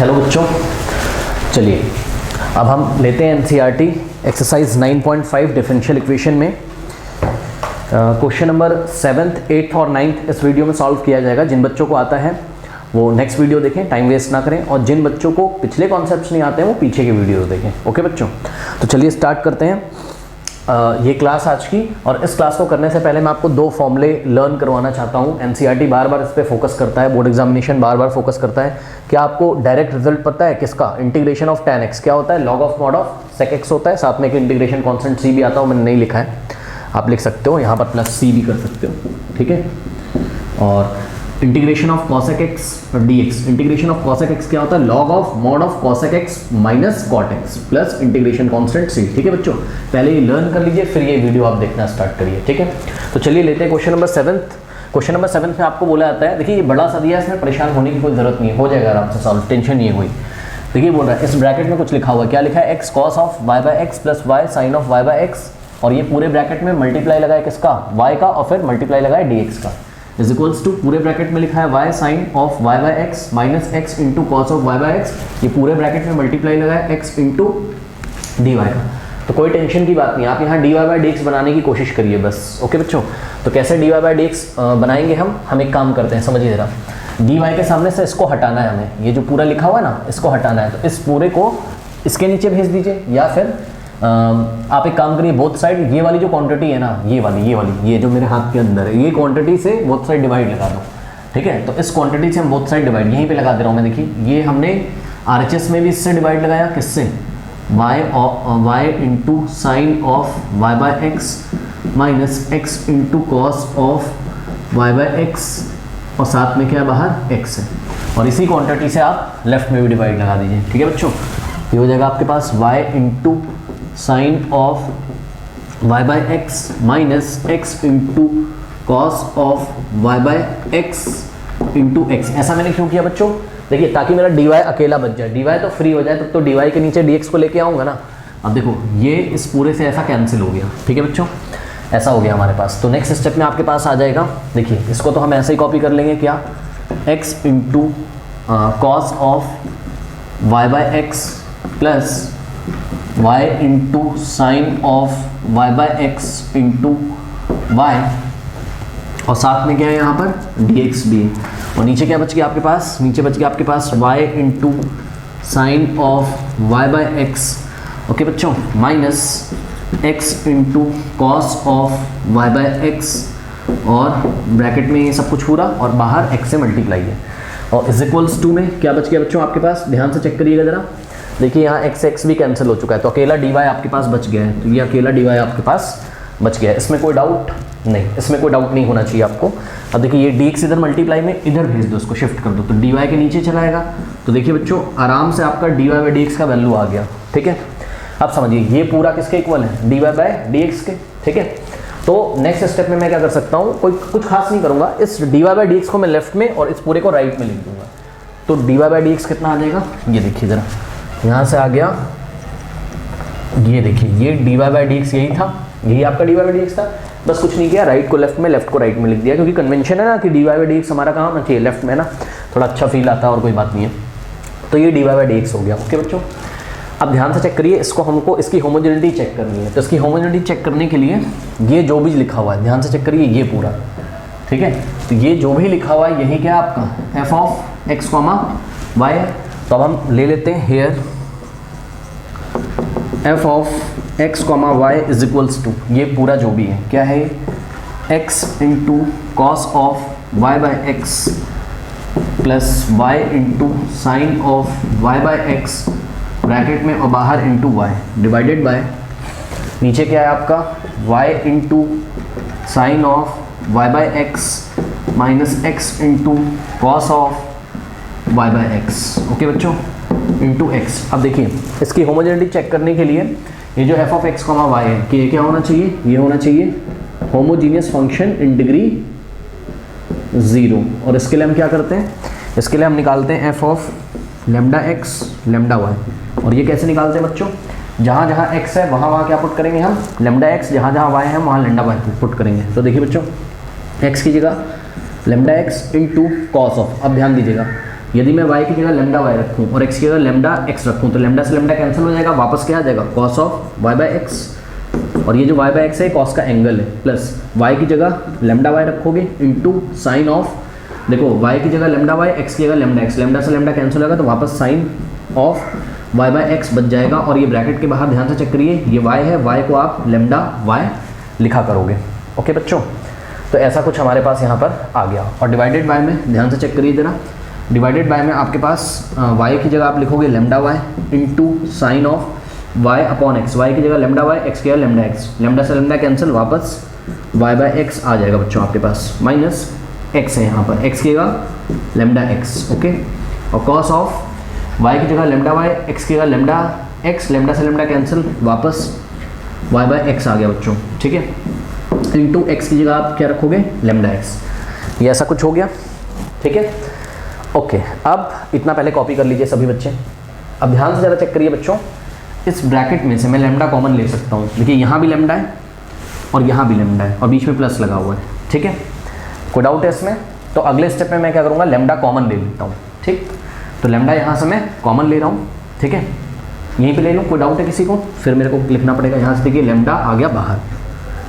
Hello बच्चों, चलिए अब हम लेते हैं एनसीईआरटी एक्सरसाइज 9.5 डिफरेंशियल इक्वेशन में क्वेश्चन नंबर 7th, 8th और 9th इस वीडियो में सॉल्व किया जाएगा। जिन बच्चों को आता है वो नेक्स्ट वीडियो देखें, टाइम वेस्ट ना करें, और जिन बच्चों को पिछले कॉन्सेप्ट्स नहीं आते हैं वो पीछे के वीडियो देखें। ओके बच्चों, तो चलिए स्टार्ट करते हैं ये क्लास आज की। और इस क्लास को करने से पहले मैं आपको दो फॉर्मूले लर्न करवाना चाहता हूँ। एनसीईआरटी बार बार इस पर फोकस करता है, बोर्ड एग्जामिनेशन बार बार फोकस करता है। क्या आपको डायरेक्ट रिजल्ट पता है किसका? इंटीग्रेशन ऑफ tan x क्या होता है? log of mod of sec x होता है। साथ में एक इंटीग्रेशन कांस्टेंट c भी आता है, मैंने नहीं लिखा है, आप लिख सकते हो, यहाँ पर प्लस c भी कर सकते हो, ठीक है। और integration of cosec x dx, integration of cosec x क्या होता है? log of mod of cosec x minus cot x plus integration constant c, ठीक है बच्चों। पहले ये लर्न कर लीजिए, फिर ये वीडियो आप देखना स्टार्ट करिए, ठीक है। तो चलिए लेते हैं question number 7th। Question number 7 में आपको बोला जाता है, देखिए ये बड़ा सा दिया है, इसमें परेशान होने की कोई जरूरत नहीं है, हो जाएगा आराम से सॉल्व, टेंशन नहीं है कोई। देखिए बोल रहा है इस ब्रैकेट में कुछ लिखा हुआ है, क्या लिखा है? x cos of y bye x plus y sine of y bye x, और ये पूरे ब्रैकेट में मल्टीप्लाई लगा है किसका? y का, और फिर मल्टीप्लाई लगा है dx का, इज इक्वल्स टू पूरे ब्रैकेट में लिखा है y sine of y bye x minus x into cos of y bye x, ये पूरे ब्रैकेट में मल्टीप्लाई लगा है x इंटू dy का। तो कोई टेंशन की बात नहीं, आप यहाँ dy बाई dx बनाने की कोशिश करिए बस। ओके बच्चों, तो कैसे dy बाई dx बनाएंगे हम एक काम करते हैं, समझिए जरा। dy के सामने से इसको हटाना है हमें, ये जो पूरा लिखा हुआ है ना, इसको हटाना है। तो इस पूरे को इसके नीचे भेज दीजिए, या फिर आप एक काम करिए, बोथ साइड ये वाली जो क्वांटिटी है ना, ये जो मेरे हाथ के अंदर है, ये क्वांटिटी से बोथ साइड डिवाइड लगा दो, ठीक है। तो इस क्वांटिटी से हम बोथ साइड डिवाइड यहीं पे लगा दे रहा हूँ मैं। देखिए ये हमने RHS में भी इससे डिवाइड लगाया, किससे? y into sine of y bye x minus x into cos of y bye x, और साथ में क्या बाहर x है, और इसी क्वांटिटी से आप लेफ्ट में भी डिवाइड लगा दीजिए, ठीक है बच्चों। ये हो जाएगा आपके पास y into sine of y bye x minus x into cos of y bye x into x। ऐसा मैंने क्यों किया बच्चों? देखिए ताकि मेरा dy अकेला बच जाए, dy तो फ्री हो जाए, तब तो dy के नीचे dx को लेके आऊँगा ना। अब देखो ये इस पूरे से ऐसा कैंसिल हो गया, ठीक है बच्चों, ऐसा हो गया हमारे पास। तो नेक्स्ट स्टेप में आपके पास आ जाएगा, देखिए इसको तो हम ऐसे ही कॉपी कर लेंगे, क्या? x into cos of y bye x plus y into sine of y bye x into y, और साथ में क्या है यहाँ पर? dx भी है। और नीचे क्या बच गया आपके पास? नीचे बच गया आपके पास y into sine of y bye x, okay बच्चों, minus x into cos of y bye x, और ब्रैकेट में ये सब कुछ पूरा, और बाहर x से मल्टीप्लाई है, और इज इक्वल्स टू में क्या बच गया बच्चों आपके पास? ध्यान से चेक करिएगा जरा। देखिए यहाँ x भी कैंसिल हो चुका है, तो अकेला dy आपके पास बच गया है। तो ये अकेला dy आपके पास बच गया है, इसमें कोई डाउट नहीं, इसमें कोई डाउट नहीं होना चाहिए आपको। अब देखिए ये dx इधर मल्टीप्लाई में इधर भेज दो, इसको शिफ्ट कर दो, तो dy के नीचे चला आएगा। तो देखिए बच्चों आराम से आपका dy बाई dx का वैल्यू आ गया, ठीक है। अब समझिए ये पूरा किसके इक्वल है? dy बाई dx के, ठीक है। तो नेक्स्ट स्टेप में मैं क्या कर सकता हूँ, कोई कुछ खास नहीं करूँगा, इस dy बाई dx को मैं लेफ्ट में और इस पूरे को राइट में लिख दूंगा। तो dy बाई dx कितना आ जाएगा? ये देखिए ज़रा, यहाँ से आ गया, ये देखिए ये dy बाई dx यही था, यही आपका dy बाई dx था। बस कुछ नहीं किया, राइट को लेफ्ट में, लेफ्ट को राइट में लिख दिया, क्योंकि कन्वेंशन है ना कि dy बाई dx हमारा कहाँ होना चाहिए? लेफ्ट में ना, थोड़ा अच्छा फील आता है और कोई बात नहीं है। तो ये dy बाई dx हो गया, ओके बच्चों। अब ध्यान से चेक करिए, इसको हमको इसकी होमोजेनिटी चेक करनी है। तो इसकी होमोजेनिटी चेक करने के लिए ये जो भी लिखा हुआ है, ध्यान से चेक करिए, ये पूरा, ठीक है। तो ये जो भी लिखा हुआ है यही क्या आपका? f of x comma y। तो अब हम ले लेते हैं here f of x comma y is equals to, ये पूरा जो भी है क्या है? x into cos of y bye x plus y into sine of y bye x, bracket में और बाहर इंटू y, डिवाइडेड बाय नीचे क्या है आपका? y into sine of y bye x minus x into cos of y bye x, okay बच्चों, into x। अब देखिए इसकी होमोजेनिटी चेक करने के लिए ये जो f of x comma y है कि ये क्या होना चाहिए? ये होना चाहिए होमोजीनियस फंक्शन इन डिग्री 0। और इसके लिए हम क्या करते हैं? इसके लिए हम निकालते हैं f of lambda x lambda y। और ये कैसे निकालते हैं बच्चों? जहाँ जहाँ x है वहाँ क्या पुट करेंगे हम? लेमडा x, जहाँ जहाँ y है वहाँ लेमडा y पुट करेंगे। तो देखिए बच्चों x की जगह lambda x into cos of, अब ध्यान दीजिएगा यदि मैं y की जगह लेमडा y रखूँ और x की जगह लेमडा x रखूँ तो लेमडा से लेमडा कैंसिल हो जाएगा, वापस क्या आ जाएगा cos of y bye x, और ये जो y बाय एक्स है cos का एंगल है, प्लस y की जगह लेमडा y रखोगे इंटू साइन ऑफ, देखो y की जगह लेमडा y, x की जगह लेमडा x, लेमडा से लेमडा कैंसिल होगा तो वापस sine of y bye x बच जाएगा, और ये ब्रैकेट के बाहर ध्यान से चेक करिए ये y है, y को आप लेमडा y लिखा करोगे। ओके बच्चों, तो ऐसा कुछ हमारे पास यहाँ पर आ गया। और डिवाइडेड बाय में ध्यान से चेक करिए जरा, डिवाइडेड बाय में आपके पास y की जगह आप लिखोगे lambda y into sine of y upon x, y की जगह लेमडा y, x की जगह लेमडा x, लेमडा से लेमडा कैंसिल, वापस y बाय एक्स आ जाएगा बच्चों आपके पास, माइनस x है यहाँ पर, x की जगह लेमडा x। ओके, और cos ऑफ y की जगह लेमडा y, x की जगह लेमडा x, लेमडा से लेमडा कैंसिल, वापस y बाय एक्स आ गया बच्चों। ठीक है, इंटू x की जगह आप क्या रखोगे लेमडा x, ये ऐसा कुछ हो गया। ठीक है, ओके, अब इतना पहले कॉपी कर लीजिए सभी बच्चे। अब ध्यान से ज़रा चेक करिए बच्चों, इस ब्रैकेट में से मैं लेमडा कॉमन ले सकता हूँ। देखिए यहाँ भी लेमडा है और यहाँ भी लेमडा है और बीच में प्लस लगा हुआ है। ठीक है, कोई डाउट है इसमें? तो अगले स्टेप में मैं क्या करूँगा, लेमडा कॉमन ले लेता हूँ। ठीक, तो लेमडा यहाँ से मैं कॉमन ले रहा हूँ। ठीक है, यहीं पे ले लूँ, कोई डाउट है किसी को? फिर मेरे को लिखना पड़ेगा यहाँ से, देखिए लेमडा आ गया बाहर।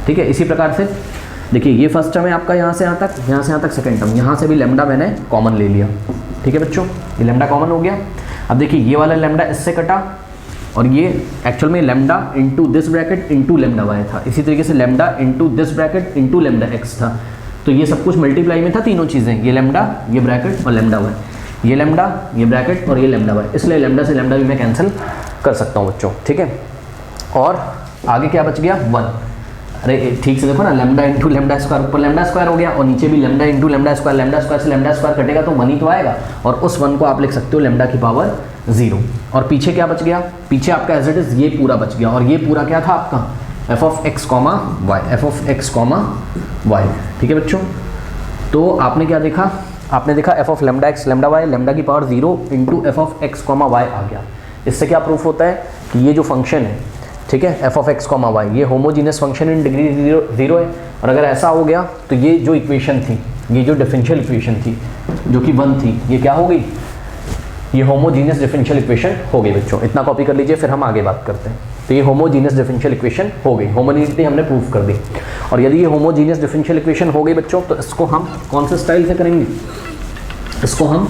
ठीक है, इसी प्रकार से देखिए ये फर्स्ट टर्म है आपका यहाँ से यहाँ तक, यहाँ से यहाँ तक सेकंड टर्म, यहाँ से भी लेमडा मैंने कॉमन ले लिया। ठीक है बच्चों, ये लेमडा कॉमन हो गया। अब देखिए ये वाला लेमडा इससे कटा और ये एक्चुअल में lambda into this bracket into lambda y था, इसी तरीके से lambda into this bracket into lambda x था। तो ये सब कुछ मल्टीप्लाई में था, तीनों चीज़ें, ये लेमडा, ये ब्रैकेट और लेमडा वाई, ये लेमडा, ये ब्रैकेट और ये लेमडा वाई, इसलिए लेमडा से लेमडा भी मैं कैंसिल कर सकता हूँ बच्चों। ठीक है, और आगे क्या बच गया 1। अरे ठीक से देखो ना, लेमडा इंटू लेमडा स्क्वायर, ऊपर लेमडा स्क्वायर हो गया और नीचे भी लेमडा इंटू लेमडा स्क्वायर से लेमडा स्क्वायर कटेगा तो 1 ही तो आएगा, और उस 1 को आप लिख सकते हो लेमडा की पावर 0। और पीछे क्या बच गया, पीछे आपका एज इट इज ये पूरा बच गया, और ये पूरा क्या था आपका f of x comma y, f of x comma y. ठीक है बच्चों, तो आपने क्या देखा, आपने देखा f of lambda x lambda y, lambda की power 0 into f of x comma y आ गया। इससे क्या प्रूफ होता है कि ये जो फंक्शन है, ठीक है, f of x comma y, ये होमोजीनियस फंक्शन इन डिग्री 0 है। और अगर ऐसा हो गया तो ये जो इक्वेशन थी, ये जो डिफरेंशियल इक्वेशन थी जो कि 1 थी, ये क्या हो गई, ये होमोजीनियस डिफरेंशियल इक्वेशन हो गई बच्चों। इतना कॉपी कर लीजिए, फिर हम आगे बात करते हैं। तो ये होमोजीनियस डिफरेंशियल इक्वेशन हो गई, होमोजीनिटी हमने प्रूफ कर दी। और यदि ये होमोजीनियस डिफरेंशियल इक्वेशन हो गई बच्चों, तो इसको हम कौन से स्टाइल से करेंगे, इसको हम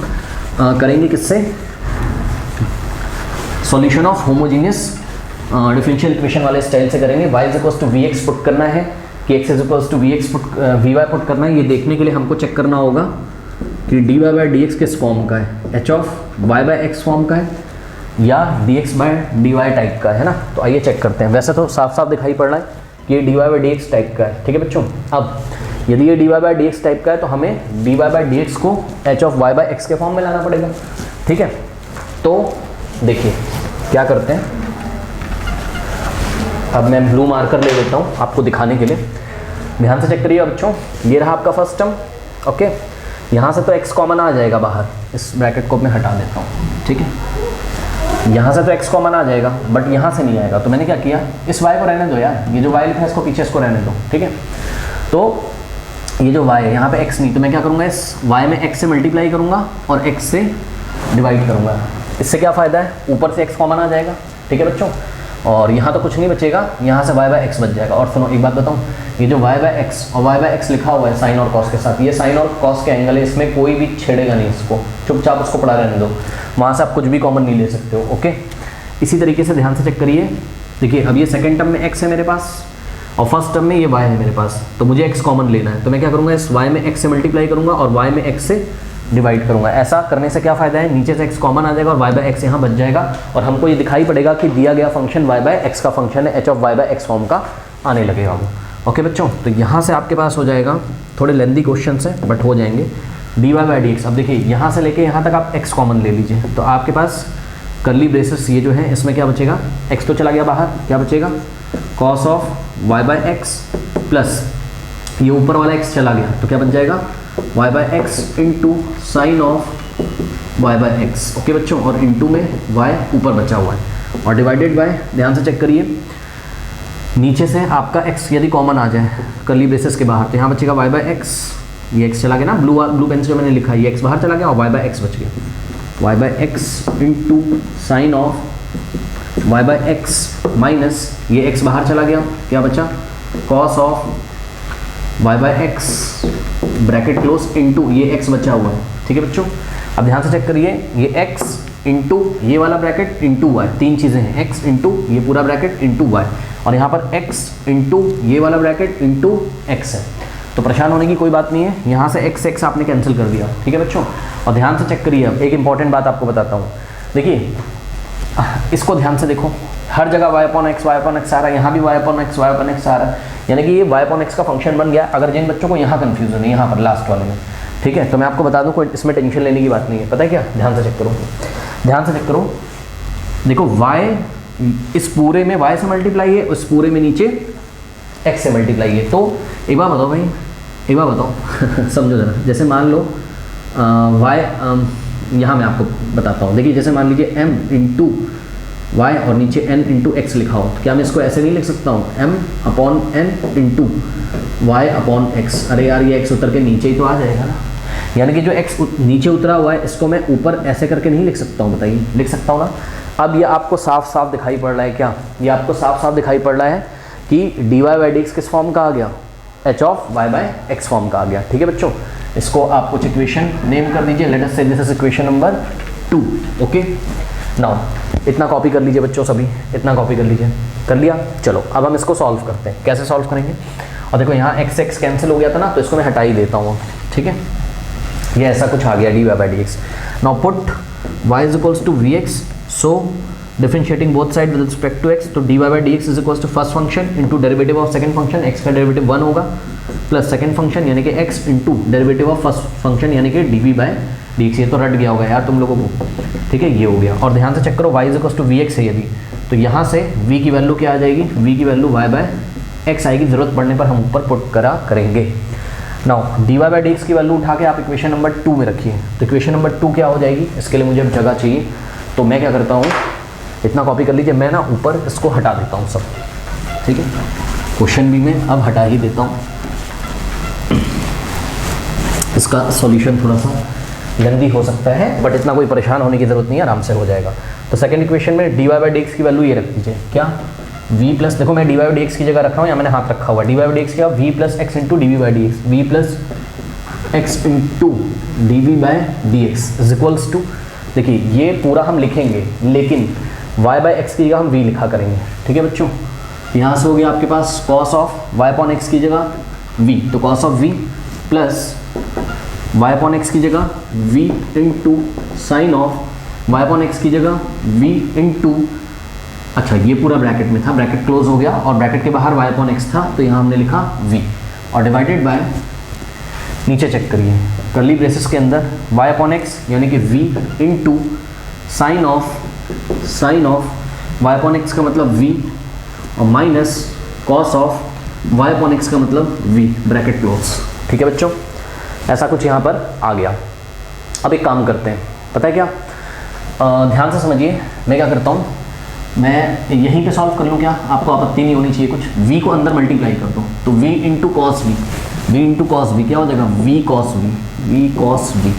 करेंगे किससे, solution of homogeneous differential equation वाले स्टाइल से करेंगे। y is equals to v x put करना है कि x is equals to v x v y put करना है। ये देखने के लिए हमको चेक करना होगा कि d y by d x किस फॉर्म का है, h of y by x form का है या d x by d y type का है ना। तो आइए चेक करते हैं। वैसे तो साफ साफ दिखाई पड़ रहा है कि ये d y by d x type का है। ठीक है बच्चों, अब यदि ये d y by d x type का है तो हमें d y by d x को h of y by x के फॉर्म में लाना पड़ेगा। ठीक है, तो देखिए क्या करते हैं, अब मैं ब्लू मार्कर ले लेता हूँ आपको दिखाने के लिए। ध्यान से चेक करिए बच्चों, ये रहा आपका फर्स्ट टर्म। ओके, यहाँ से तो x कॉमन आ जाएगा बाहर, इस ब्रैकेट को मैं हटा देता हूँ। ठीक है, यहाँ से तो x कॉमन आ जाएगा बट यहाँ से नहीं आएगा, तो मैंने क्या किया, इस y को रहने दो यार, ये जो y लिखा है इसको पीछे इसको रहने दो। ठीक है, तो ये जो y है यहाँ पे x नहीं, तो मैं क्या करूँगा, इस y में x से मल्टीप्लाई करूँगा और x से डिवाइड करूँगा। इससे क्या फ़ायदा है, ऊपर से x कॉमन आ जाएगा। ठीक है बच्चों, और यहाँ तो कुछ नहीं बचेगा, यहाँ से y बाय एक्स बच जाएगा। और सुनो एक बात बताऊँ, ये जो y बाय एक्स और y बाय एक्स लिखा हुआ है साइन और कॉस के साथ, ये साइन और कॉस के एंगल है, इसमें कोई भी छेड़ेगा नहीं, इसको चुपचाप उसको पड़ा रहने दो, वहाँ से आप कुछ भी कॉमन नहीं ले सकते हो। ओके, इसी तरीके से ध्यान से चेक करिए। देखिए अब ये सेकेंड टर्म में x है मेरे पास और फर्स्ट टर्म में ये y है मेरे पास, तो मुझे x कॉमन लेना है, तो मैं क्या करूँगा, इस y में x से मल्टीप्लाई करूँगा और y में x से डिवाइड करूंगा। ऐसा करने से क्या फ़ायदा है, नीचे से x कॉमन आ जाएगा और y बाय एक्स यहाँ बच जाएगा, और हमको ये दिखाई पड़ेगा कि दिया गया फंक्शन y बाय एक्स का फंक्शन है, h of y bye x form का आने लगेगा वो। ओके बच्चों, तो यहाँ से आपके पास हो जाएगा, थोड़े लेंदी क्वेश्चन है बट हो जाएंगे, d y by d x. अब देखिए यहाँ से लेके यहाँ तक आप x कॉमन ले लीजिए, तो आपके पास कर्ली ब्रेसेस ये जो है इसमें क्या बचेगा, x तो चला गया बाहर, क्या बचेगा, cos of y bye x plus ये ऊपर वाला x चला गया, तो क्या बच जाएगा, y bye x into sine of y bye x. Okay बच्चों, और इंटू में y ऊपर बचा हुआ है और डिवाइडेड बाय, ध्यान से चेक करिए, नीचे से आपका x यदि कॉमन आ जाए कर्ली ब्रेसेस के बाहर, तो यहाँ बचेगा y बाय एक्स, ये x चला गया ना, ब्लू पेन से जो मैंने लिखा है ये x बाहर चला गया और y बाय एक्स बच गया। y bye x into sine of y bye x minus ये x बाहर चला गया, क्या बचा, cos of y bye x bracket close into ये x बचा हुआ है। ठीक है बच्चों, अब ध्यान से चेक करिए, ये x इंटू ये वाला ब्रैकेट इंटू वाई, तीन चीज़ें हैं, x इंटू ये पूरा ब्रैकेट इंटू वाई, और यहाँ पर x इंटू ये वाला ब्रैकेट इंटू x है। तो परेशान होने की कोई बात नहीं है, यहाँ से x आपने कैंसिल कर दिया। ठीक है बच्चों, और ध्यान से चेक करिए, अब एक इंपॉर्टेंट बात आपको बताता हूँ। देखिए इसको ध्यान से देखो, हर जगह y अपॉन एक्स आ रहा है, यहाँ भी y अपॉन एक्स आ रहा है, यानी कि ये y अपॉन एक्स का फंक्शन बन गया। अगर जिन बच्चों को यहाँ कन्फ्यूजन है, यहाँ पर लास्ट वाले में, ठीक है, तो मैं आपको बता दूँ, कोई इसमें टेंशन लेने की बात नहीं है। पता है क्या, ध्यान से चेक करो, ध्यान से चेक करो, देखो y इस पूरे में y से मल्टीप्लाई है, उस पूरे में नीचे x से मल्टीप्लाई है। तो एक बार बताओ भाई, एक बार बताओ समझो जरा, जैसे मान लो y, यहाँ मैं आपको बताता हूँ। देखिए जैसे मान लीजिए m इंटू वाई और नीचे n इंटू एक्स लिखा हो, तो क्या मैं इसको ऐसे नहीं लिख सकता हूँ, m upon n into y upon x. अरे यार ये x उतर के नीचे ही तो आ जाएगा ना, यानी कि जो x नीचे उतरा हुआ है इसको मैं ऊपर ऐसे करके नहीं लिख सकता हूँ, बताइए, लिख सकता हूँ ना। अब ये आपको साफ साफ दिखाई पड़ रहा है क्या, ये आपको साफ साफ दिखाई पड़ रहा है कि d y by d x किस फॉर्म का आ गया, h of y by x form का आ गया। ठीक है बच्चों, इसको आप कुछ इक्वेशन नेम कर दीजिए, लेट अस से this is equation number 2। Okay, now इतना कॉपी कर लीजिए बच्चों, सभी इतना कॉपी कर लीजिए, कर लिया। चलो अब हम इसको सॉल्व करते हैं, कैसे सॉल्व करेंगे। और देखो यहाँ x कैंसिल हो गया था ना, तो इसको मैं हटा ही देता हूँ। ठीक है, ये ऐसा कुछ आ गया d y by d x. Now put y is equals to v x, so differentiating both side with respect to x, तो d y by d x is equals to first function into derivative of second function, x का derivative 1 होगा, plus second function यानी कि x into derivative of first function यानी कि d v by d x. ये तो रट गया होगा यार तुम लोगों को। ठीक है, ये हो गया। और ध्यान से चेक करो, y is equals to v x है यदि, तो यहाँ से v की वैल्यू क्या आ जाएगी, v की वैल्यू y बाय एक्स आएगी, जरूरत पड़ने पर हम ऊपर पुट करा करेंगे। Now d y by d x की वैल्यू उठा के आप इक्वेशन नंबर 2 में रखिए, तो इक्वेशन नंबर 2 क्या हो जाएगी, इसके लिए मुझे जगह चाहिए, तो मैं क्या करता हूँ, इतना कॉपी कर लीजिए, मैं ना ऊपर इसको हटा देता हूँ सब। ठीक है, क्वेश्चन भी मैं अब हटा ही देता हूँ, इसका सॉल्यूशन थोड़ा सा लेंदी हो सकता है, बट इतना कोई परेशान होने की जरूरत नहीं है, आराम से हो जाएगा। तो सेकंड इक्वेशन में d y by d x की वैल्यू ये रख दीजिए, क्या, v प्लस, देखो मैं d y by d x की जगह रखा हूँ, या मैंने हाथ रखा हुआ, d y by d x क्या, v plus x into d v by d x, v plus x into d v by d x is equals to, देखिए ये पूरा हम लिखेंगे, लेकिन y बाई एक्स की जगह हम v लिखा करेंगे। ठीक है बच्चों, यहाँ से हो गया आपके पास cos of y upon x की जगह v, तो cos of v plus y upon x की जगह v into sine of y upon x की जगह v इंटू, अच्छा ये पूरा ब्रैकेट में था, ब्रैकेट क्लोज हो गया और ब्रैकेट के बाहर y अपॉन एक्स था, तो यहाँ हमने लिखा v, और डिवाइडेड बाय, नीचे चेक करिए कर्ली ब्रेसेस के अंदर y अपॉन एक्स यानी कि v into sine of y upon x का मतलब v, और minus cos of y upon x का मतलब v, ब्रैकेट क्लोज। ठीक है बच्चों, ऐसा कुछ यहाँ पर आ गया। अब एक काम करते हैं, पता है क्या, ध्यान से समझिए, मैं क्या करता हूँ, मैं यहीं पे सॉल्व कर लूँ, क्या आपको आपत्ति नहीं होनी चाहिए कुछ, v को अंदर मल्टीप्लाई कर दो, तो v इंटू कॉस v क्या हो जाएगा, v cos v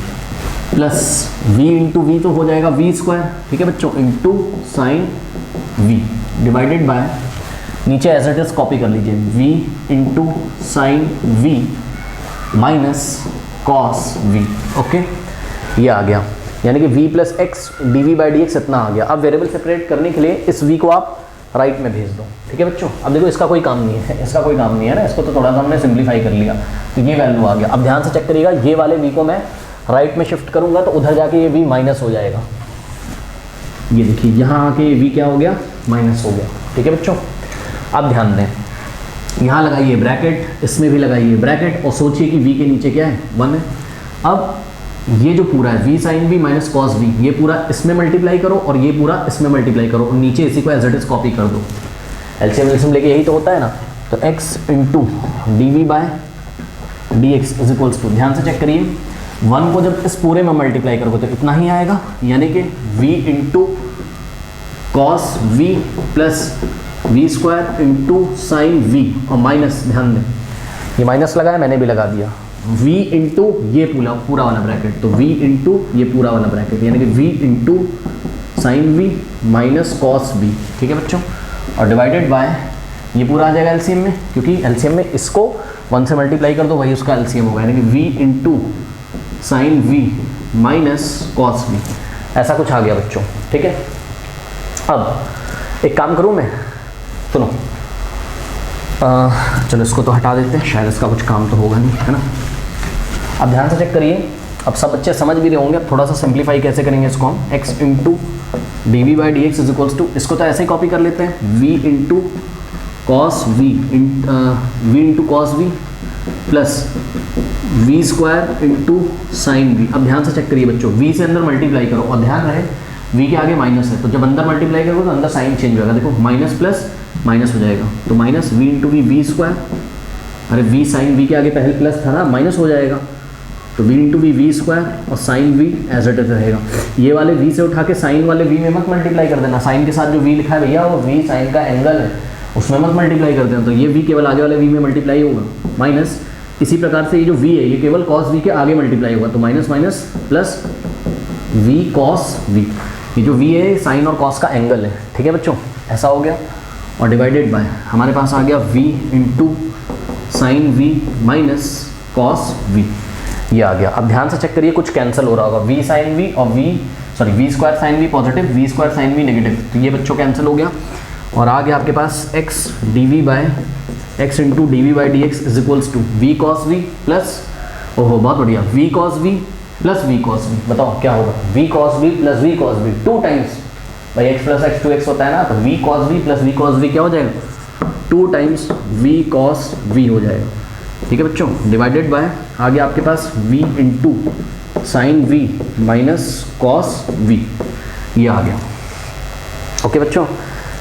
plus v into v तो हो जाएगा v स्क्वायर। ठीक है बच्चों, into sine v divided by, नीचे एज इट इज कॉपी कर लीजिए, v into sine v minus cos v। Okay, ये आ गया, यानी कि v plus x d v by d x इतना आ गया। अब वेरिएबल सेपरेट करने के लिए इस v को आप राइट में भेज दो। ठीक है बच्चों, अब देखो इसका कोई काम नहीं है, इसका कोई काम नहीं है ना, इसको तो थोड़ा सा हमने सिंप्लीफाई कर लिया, तो ये वैल्यू आ गया। अब ध्यान से चेक करिएगा, ये वाले v को मैं राइट में शिफ्ट करूंगा तो उधर जाके ये v माइनस हो जाएगा, ये देखिए यहाँ आके ये v क्या हो गया, माइनस हो गया। ठीक है बच्चों, अब ध्यान दें, यहाँ लगाइए ब्रैकेट, इसमें भी लगाइए ब्रैकेट, और सोचिए कि v के नीचे क्या है, 1 है। अब ये जो पूरा है v sine v minus cos v, ये पूरा इसमें मल्टीप्लाई करो और ये पूरा इसमें मल्टीप्लाई करो, और नीचे इसी को एज इट इज कॉपी कर दो, एलसीएम लेके यही तो होता है ना। तो x into d v by d x is equals to, ध्यान से चेक करिए, 1 को जब इस पूरे में मल्टीप्लाई करोगे तो इतना ही आएगा, यानी कि v into cos v plus v square into sine v, और माइनस, ध्यान दें ये माइनस लगा है, मैंने भी लगा दिया, v इंटू ये पूरा वाला ब्रैकेट, तो v इंटू ये पूरा वाला ब्रैकेट, यानी कि v into sine v minus cos v, ठीक है बच्चों, और डिवाइडेड बाय ये पूरा आ जाएगा एलसीएम में, क्योंकि एलसीएम में इसको 1 से मल्टीप्लाई कर दो वही उसका एलसीएम होगा, यानी कि v into sine v minus cos v, ऐसा कुछ आ गया बच्चों, ठीक है। अब एक काम करूँ मैं, सुनो, चलो इसको तो हटा देते हैं, शायद इसका कुछ काम तो होगा नहीं, है ना। अब ध्यान से चेक करिए, अब सब बच्चे समझ भी रहे होंगे। अब थोड़ा सा सिंप्लीफाई कैसे करेंगे इसको हम, x into d v by d x is equals to, इसको तो ऐसे ही कॉपी कर लेते हैं, v into cos v into cos v plus v square into sine v. अब ध्यान से चेक करिए बच्चों, v से अंदर मल्टीप्लाई करो और ध्यान रहे v के आगे माइनस है, तो जब अंदर मल्टीप्लाई करोगे तो अंदर साइन चेंज होगा, देखो माइनस प्लस माइनस हो जाएगा, तो minus v into v square, अरे v साइन v के आगे पहले प्लस था ना, माइनस हो जाएगा, तो v इंटू वी स्क्वायर और sine v as it is रहेगा। ये वाले v से उठा के साइन वाले v में मत मल्टीप्लाई कर देना, साइन के साथ जो v लिखा है भैया वो v साइन का एंगल है, उसमें मत मल्टीप्लाई कर देना, तो ये v केवल आगे वाले v में मल्टीप्लाई होगा, माइनस इसी प्रकार से ये जो v है ये केवल कॉस v के आगे मल्टीप्लाई होगा, तो minus minus plus v cos v, ये जो v है साइन और कॉस का एंगल है, ठीक है बच्चों, ऐसा हो गया, और डिवाइडेड बाय हमारे पास आ गया v into sine v minus cos v, ये आ गया। अब ध्यान से चेक करिए, कुछ कैंसिल हो रहा होगा, v साइन v और v square sine v positive, v square sine v negative, तो ये बच्चों कैंसिल हो गया, और आ गया आपके पास x dv by x into d v by d x is equals to v cos v plus, ओहो बहुत बढ़िया, v cos v plus v cos v, बताओ क्या होगा, v cos v plus v cos v, 2 times भाई x plus x 2x होता है ना, तो v cos v plus v cos v क्या हो जाएगा, 2 टाइम्स v कॉस v हो जाएगा, ठीक है बच्चों, डिवाइडेड बाय आ गया आपके पास v into sine v minus cos v, ये आ गया, ओके बच्चों,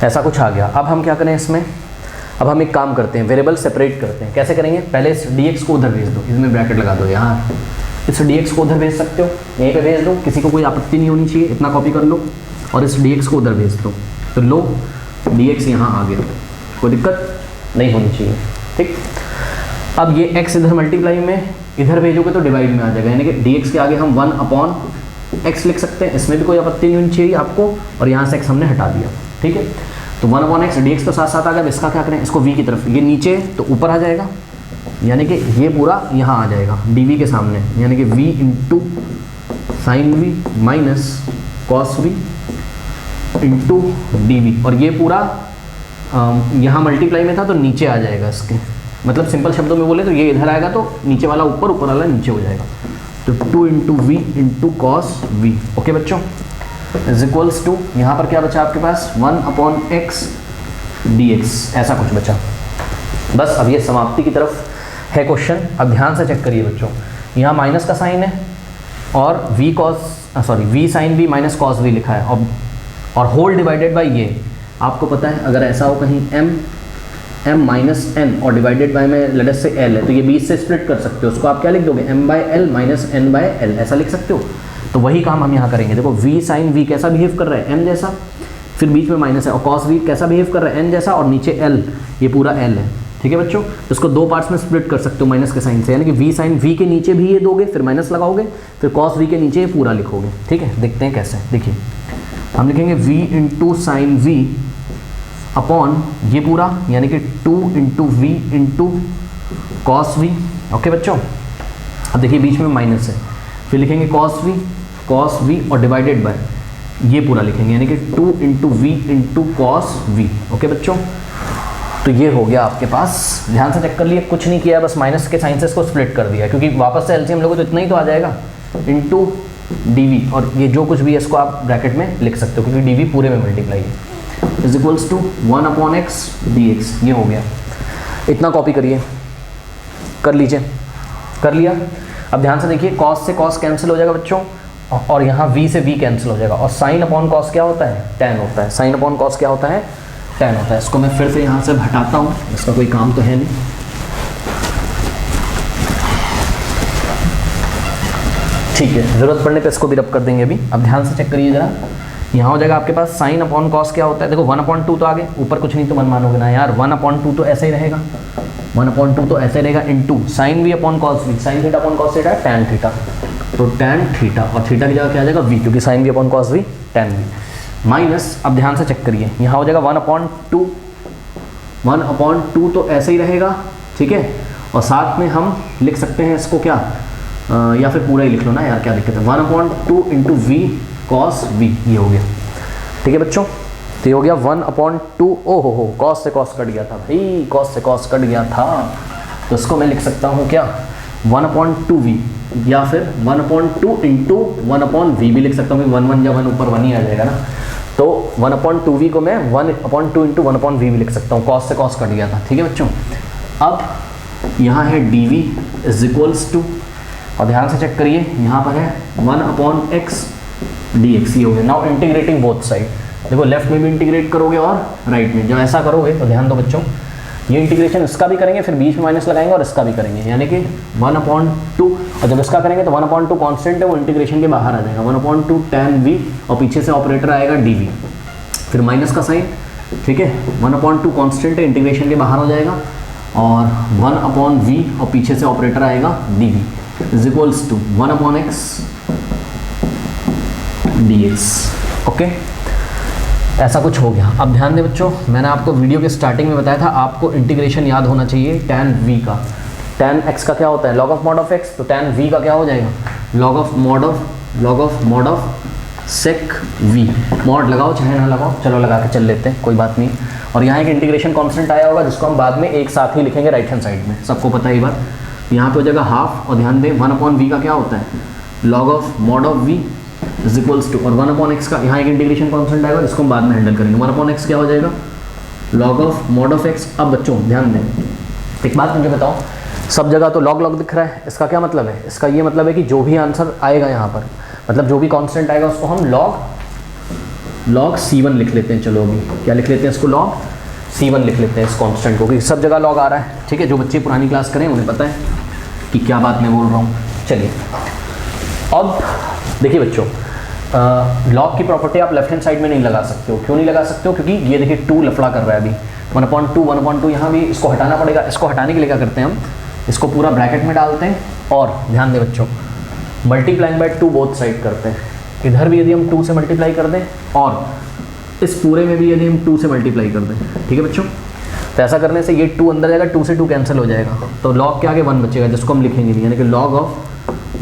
ऐसा कुछ आ गया। अब हम क्या करें इसमें, अब हम एक काम करते हैं, वेरिएबल सेपरेट करते हैं, कैसे करेंगे, पहले इस dx को उधर भेज दो, इसमें ब्रैकेट लगा दो यहाँ, इस dx को उधर भेज सकते हो, यहीं पे भेज दो, किसी को कोई आपत्ति नहीं होनी चाहिए, इतना कॉपी कर लो और इस dx को उधर भेज दो, तो लो dx यहाँ आ गया, कोई दिक्कत नहीं होनी चाहिए, ठीक। अब ये x इधर मल्टीप्लाई में इधर भेजोगे तो डिवाइड में आ जाएगा, यानी कि dx के आगे हम 1/x लिख सकते हैं, इसमें भी कोई आपत्ति नहीं होनी चाहिए आपको, और यहाँ से x हमने हटा दिया, ठीक है, तो 1/x dx तो साथ साथ आ गया, इसका क्या करें, इसको v की तरफ, ये नीचे तो ऊपर आ जाएगा, यानी कि ये पूरा यहाँ आ जाएगा dv के सामने, यानी कि v into sine v minus cos v into D, और ये पूरा यहाँ मल्टीप्लाई में था तो नीचे आ जाएगा इसके, मतलब सिंपल शब्दों में बोले तो ये इधर आएगा तो नीचे वाला ऊपर, ऊपर वाला नीचे हो जाएगा, तो 2 into v into cos v, okay बच्चों, इज इक्वल्स टू, यहाँ पर क्या बचा आपके पास 1/x dx, ऐसा कुछ बचा, बस। अब ये समाप्ति की तरफ है क्वेश्चन। अब ध्यान से चेक करिए बच्चों, यहाँ माइनस का साइन है और v sine v minus cos v लिखा है, और होल डिवाइडेड बाय ये, आपको पता है अगर ऐसा हो कहीं m माइनस n और डिवाइडेड बाय में लेट अस से l है, तो ये 20 से स्प्लिट कर सकते हो, उसको आप क्या लिख दोगे, m by l minus n by l, ऐसा लिख सकते हो, तो वही काम हम यहाँ करेंगे। देखो v साइन v कैसा बिहेव कर रहा है, m जैसा, फिर बीच में माइनस है, और cos v कैसा बिहेव कर रहा है, n जैसा, और नीचे l, ये पूरा l है, ठीक है बच्चों, इसको 2 पार्ट्स में स्प्लिट कर सकते हो माइनस के साइन से, यानी कि v साइन v के नीचे भी ये दोगे, फिर माइनस लगाओगे, फिर cos v के नीचे ये पूरा लिखोगे, ठीक है। देखते हैं कैसे, देखिए हम लिखेंगे v into sine v upon ये पूरा, यानी कि 2 into v into cos v, okay बच्चों। अब देखिए बीच में माइनस है, फिर लिखेंगे कॉस वी और डिवाइडेड बाय ये पूरा लिखेंगे, यानी कि 2 into v into cos v, okay बच्चों। तो ये हो गया आपके पास, ध्यान से चेक कर लिए, कुछ नहीं किया, बस माइनस के साइन से इसको स्प्लिट कर दिया, क्योंकि वापस से एलसीएम लोगे तो इतना ही तो आ जाएगा, इंटू डी, और ये जो कुछ भी है इसको आप ब्रैकेट में लिख सकते हो, क्योंकि डी पूरे में मल्टीप्लाई है, is equals to 1/x dx, ये हो गया, इतना कॉपी करिए, कर लीजिए, कर लिया। अब ध्यान से देखिए, cos से cos कैंसिल हो जाएगा बच्चों, और यहाँ v से v कैंसिल हो जाएगा, और sin अपॉन cos क्या होता है, tan होता है, sin अपॉन cos क्या होता है, tan होता है। इसको मैं फिर से यहाँ से हटाता हूँ, इसका कोई काम तो है नहीं, ठीक है, ज़रूरत पड़ने पे इसको भी रब कर देंगे अभी। अब ध्यान से चेक करिए जरा, यहाँ हो जाएगा आपके पास sin अपॉन कॉस क्या होता है, देखो 1/2 तो आगे, ऊपर कुछ नहीं तो मन मानोगे ना यार, 1/2 तो ऐसे ही रहेगा, 1/2 तो ऐसे रहेगा into sine v upon cos v, sine theta upon cos theta tan theta, तो टैन थीटा और थीटा की जगह क्या आ जाएगा वी, क्योंकि sine v upon cos v tan v, minus अब ध्यान से चेक करिए यहाँ हो जाएगा 1/2 तो ऐसे ही रहेगा, ठीक है, और साथ में हम लिख सकते हैं इसको क्या या फिर पूरा ही लिख लो ना यार, क्या दिक्कत है, 1/2 इंटू वी कॉस वी, ये हो गया, ठीक है बच्चों। तो ये हो गया 1/2, ओहो कॉस से कॉस कट गया था भाई, कॉस से कॉस कट गया था, तो इसको मैं लिख सकता हूँ क्या 1/2v या फिर 1/2 इंटू 1/v भी लिख सकता हूँ, 1 या 1 ऊपर 1 ही आ जाएगा ना, तो 1/2v को मैं 1/2 इंटू 1/v भी लिख सकता हूँ, कॉस से कॉस कट गया था, ठीक है बच्चों। अब यहाँ है dv इज इक्वल्स टू, और ध्यान से चेक करिए यहाँ पर है 1/x dx, ही हो गया। नाउ इंटीग्रेटिंग बोथ साइड, देखो लेफ्ट में भी इंटीग्रेट करोगे और राइट में, जब ऐसा करोगे तो ध्यान दो बच्चों, ये इंटीग्रेशन इसका भी करेंगे, फिर बीच में माइनस लगाएंगे और इसका भी करेंगे, यानी कि 1/2, और जब इसका करेंगे तो 1/2 कांस्टेंट है, वो इंटीग्रेशन के बाहर आ जाएगा, 1/2 tan v और पीछे से ऑपरेटर आएगा dv, फिर माइनस का साइन, ठीक है, 1/2 कांस्टेंट है, इंटीग्रेशन के बाहर हो जाएगा, और 1/v और पीछे से ऑपरेटर आएगा dv is equals to 1/x dx, okay, ऐसा कुछ हो गया। अब ध्यान दें बच्चों, मैंने आपको वीडियो के स्टार्टिंग में बताया था आपको इंटीग्रेशन याद होना चाहिए tan v का, tan x का क्या होता है log of mod of x, तो tan v का क्या हो जाएगा log of mod of sec v, mod लगाओ चाहे ना लगाओ, चलो लगा के चल लेते हैं, कोई बात नहीं। और यहाँ एक इंटीग्रेशन कांस्टेंट आया होगा जिसको हम बाद में एक साथ ही लिखेंगे राइट हैंड साइड में, सबको पता है ये बात, यहाँ पे हो जाएगा हाफ, और ध्यान दें 1/v का क्या होता है log of mod of v is equals to, और 1/x का यहाँ एक इंटीग्रेशन कांस्टेंट आएगा जिसको हम बाद में हैंडल करेंगे, 1/x क्या हो जाएगा log of mod of x। अब बच्चों ध्यान दें, एक बात मुझे बताओ, सब जगह तो log दिख रहा है, इसका क्या मतलब है, इसका ये मतलब है कि जो भी आंसर आएगा यहाँ पर, मतलब जो भी कांस्टेंट आएगा उसको हम log c1 लिख लेते हैं, चलो अभी क्या लिख लेते हैं इसको log c1 लिख लेते हैं इस कांस्टेंट को, क्योंकि सब जगह log आ रहा है, ठीक है, जो बच्चे पुरानी क्लास करें उन्हें पता है कि क्या बात मैं बोल रहा हूँ। चलिए अब देखिए बच्चों, लॉग की प्रॉपर्टी आप लेफ्ट हैंड साइड में नहीं लगा सकते हो, क्यों नहीं लगा सकते हो, क्योंकि ये देखिए 2 लफड़ा कर रहा है अभी, 1/2 यहाँ भी इसको हटाना पड़ेगा, इसको हटाने के लिए क्या करते हैं हम, इसको पूरा ब्रैकेट में डालते हैं, और ध्यान दें बच्चों मल्टीप्लाइंग बाय 2 बोथ साइड करते हैं, इधर भी यदि हम 2 से मल्टीप्लाई कर दें और इस पूरे में भी यदि हम 2 से मल्टीप्लाई कर दें, ठीक है बच्चों, तो ऐसा करने से ये 2 अंदर जाएगा, 2 से 2 कैंसिल हो जाएगा, तो log के आगे 1 बचेगा जिसको हम लिखेंगे नहीं, यानी कि log of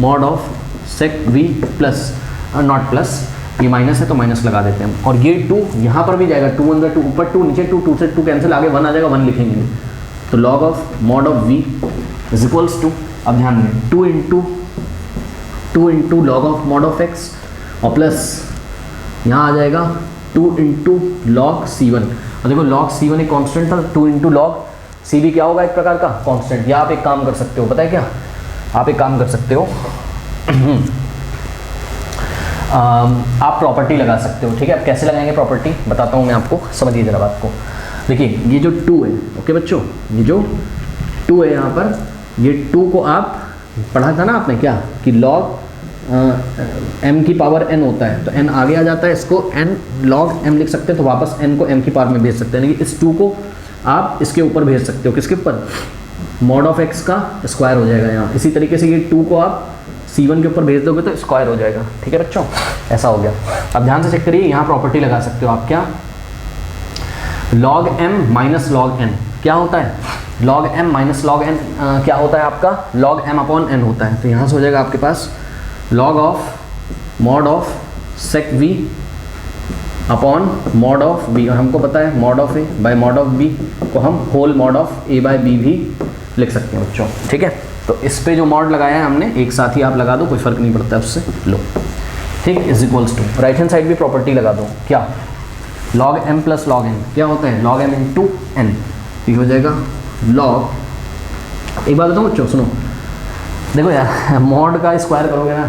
mod of sec v plus not plus, ये माइनस है तो माइनस लगा देते हैं हम, और ये 2 यहाँ पर भी जाएगा, 2 अंदर 2 ऊपर 2 नीचे 2, 2 से 2 कैंसिल, आगे 1 आ जाएगा, 1 लिखेंगे नहीं, तो log of mod of v is equals to, अब ध्यान दें 2 into log of mod of x, और प्लस यहाँ आ जाएगा 2 इंटू log c1, और देखो log c1 एक कांस्टेंट था, 2 इंटू log c भी क्या होगा एक प्रकार का कांस्टेंट, या आप एक काम कर सकते हो, पता है क्या, आप एक काम कर सकते हो आप प्रॉपर्टी लगा सकते हो, ठीक है, आप कैसे लगाएंगे प्रॉपर्टी बताता हूँ मैं आपको, समझिए जरा बात को। देखिए ये जो 2 है, ओके बच्चों, ये जो 2 है यहाँ पर, ये 2 को आप पढ़ा था ना आपने क्या कि log m की पावर n होता है, तो n आगे आ जाता है, इसको n log m लिख सकते हैं, तो वापस n को m की पावर में भेज सकते हैं, यानी कि इस 2 को आप इसके ऊपर भेज सकते हो, किसके ऊपर, mod ऑफ x का स्क्वायर हो जाएगा यहाँ, इसी तरीके से ये 2 को आप c1 के ऊपर भेज दोगे तो स्क्वायर हो जाएगा, ठीक है बच्चों, ऐसा हो गया। अब ध्यान से चेक करिए, यहाँ प्रॉपर्टी लगा सकते हो आप, क्या log m minus log n क्या होता है, log m minus log n क्या होता है आपका, log m अपॉन n होता है, तो यहाँ से हो जाएगा आपके पास log of mod of sec v upon mod of b, और हमको पता है mod of a by mod of b को हम whole mod of a by b भी लिख सकते हैं बच्चों, ठीक है, तो इस पे जो mod लगाया है हमने एक साथ ही आप लगा दो, कोई फर्क नहीं पड़ता है उससे, लो ठीक, is equals to right hand side भी प्रॉपर्टी लगा दो, क्या log m plus log n क्या होता है, log m इंटू n, ये हो जाएगा log, एक बात बताऊँ बच्चों सुनो, देखो यार मॉड का स्क्वायर करोगे ना,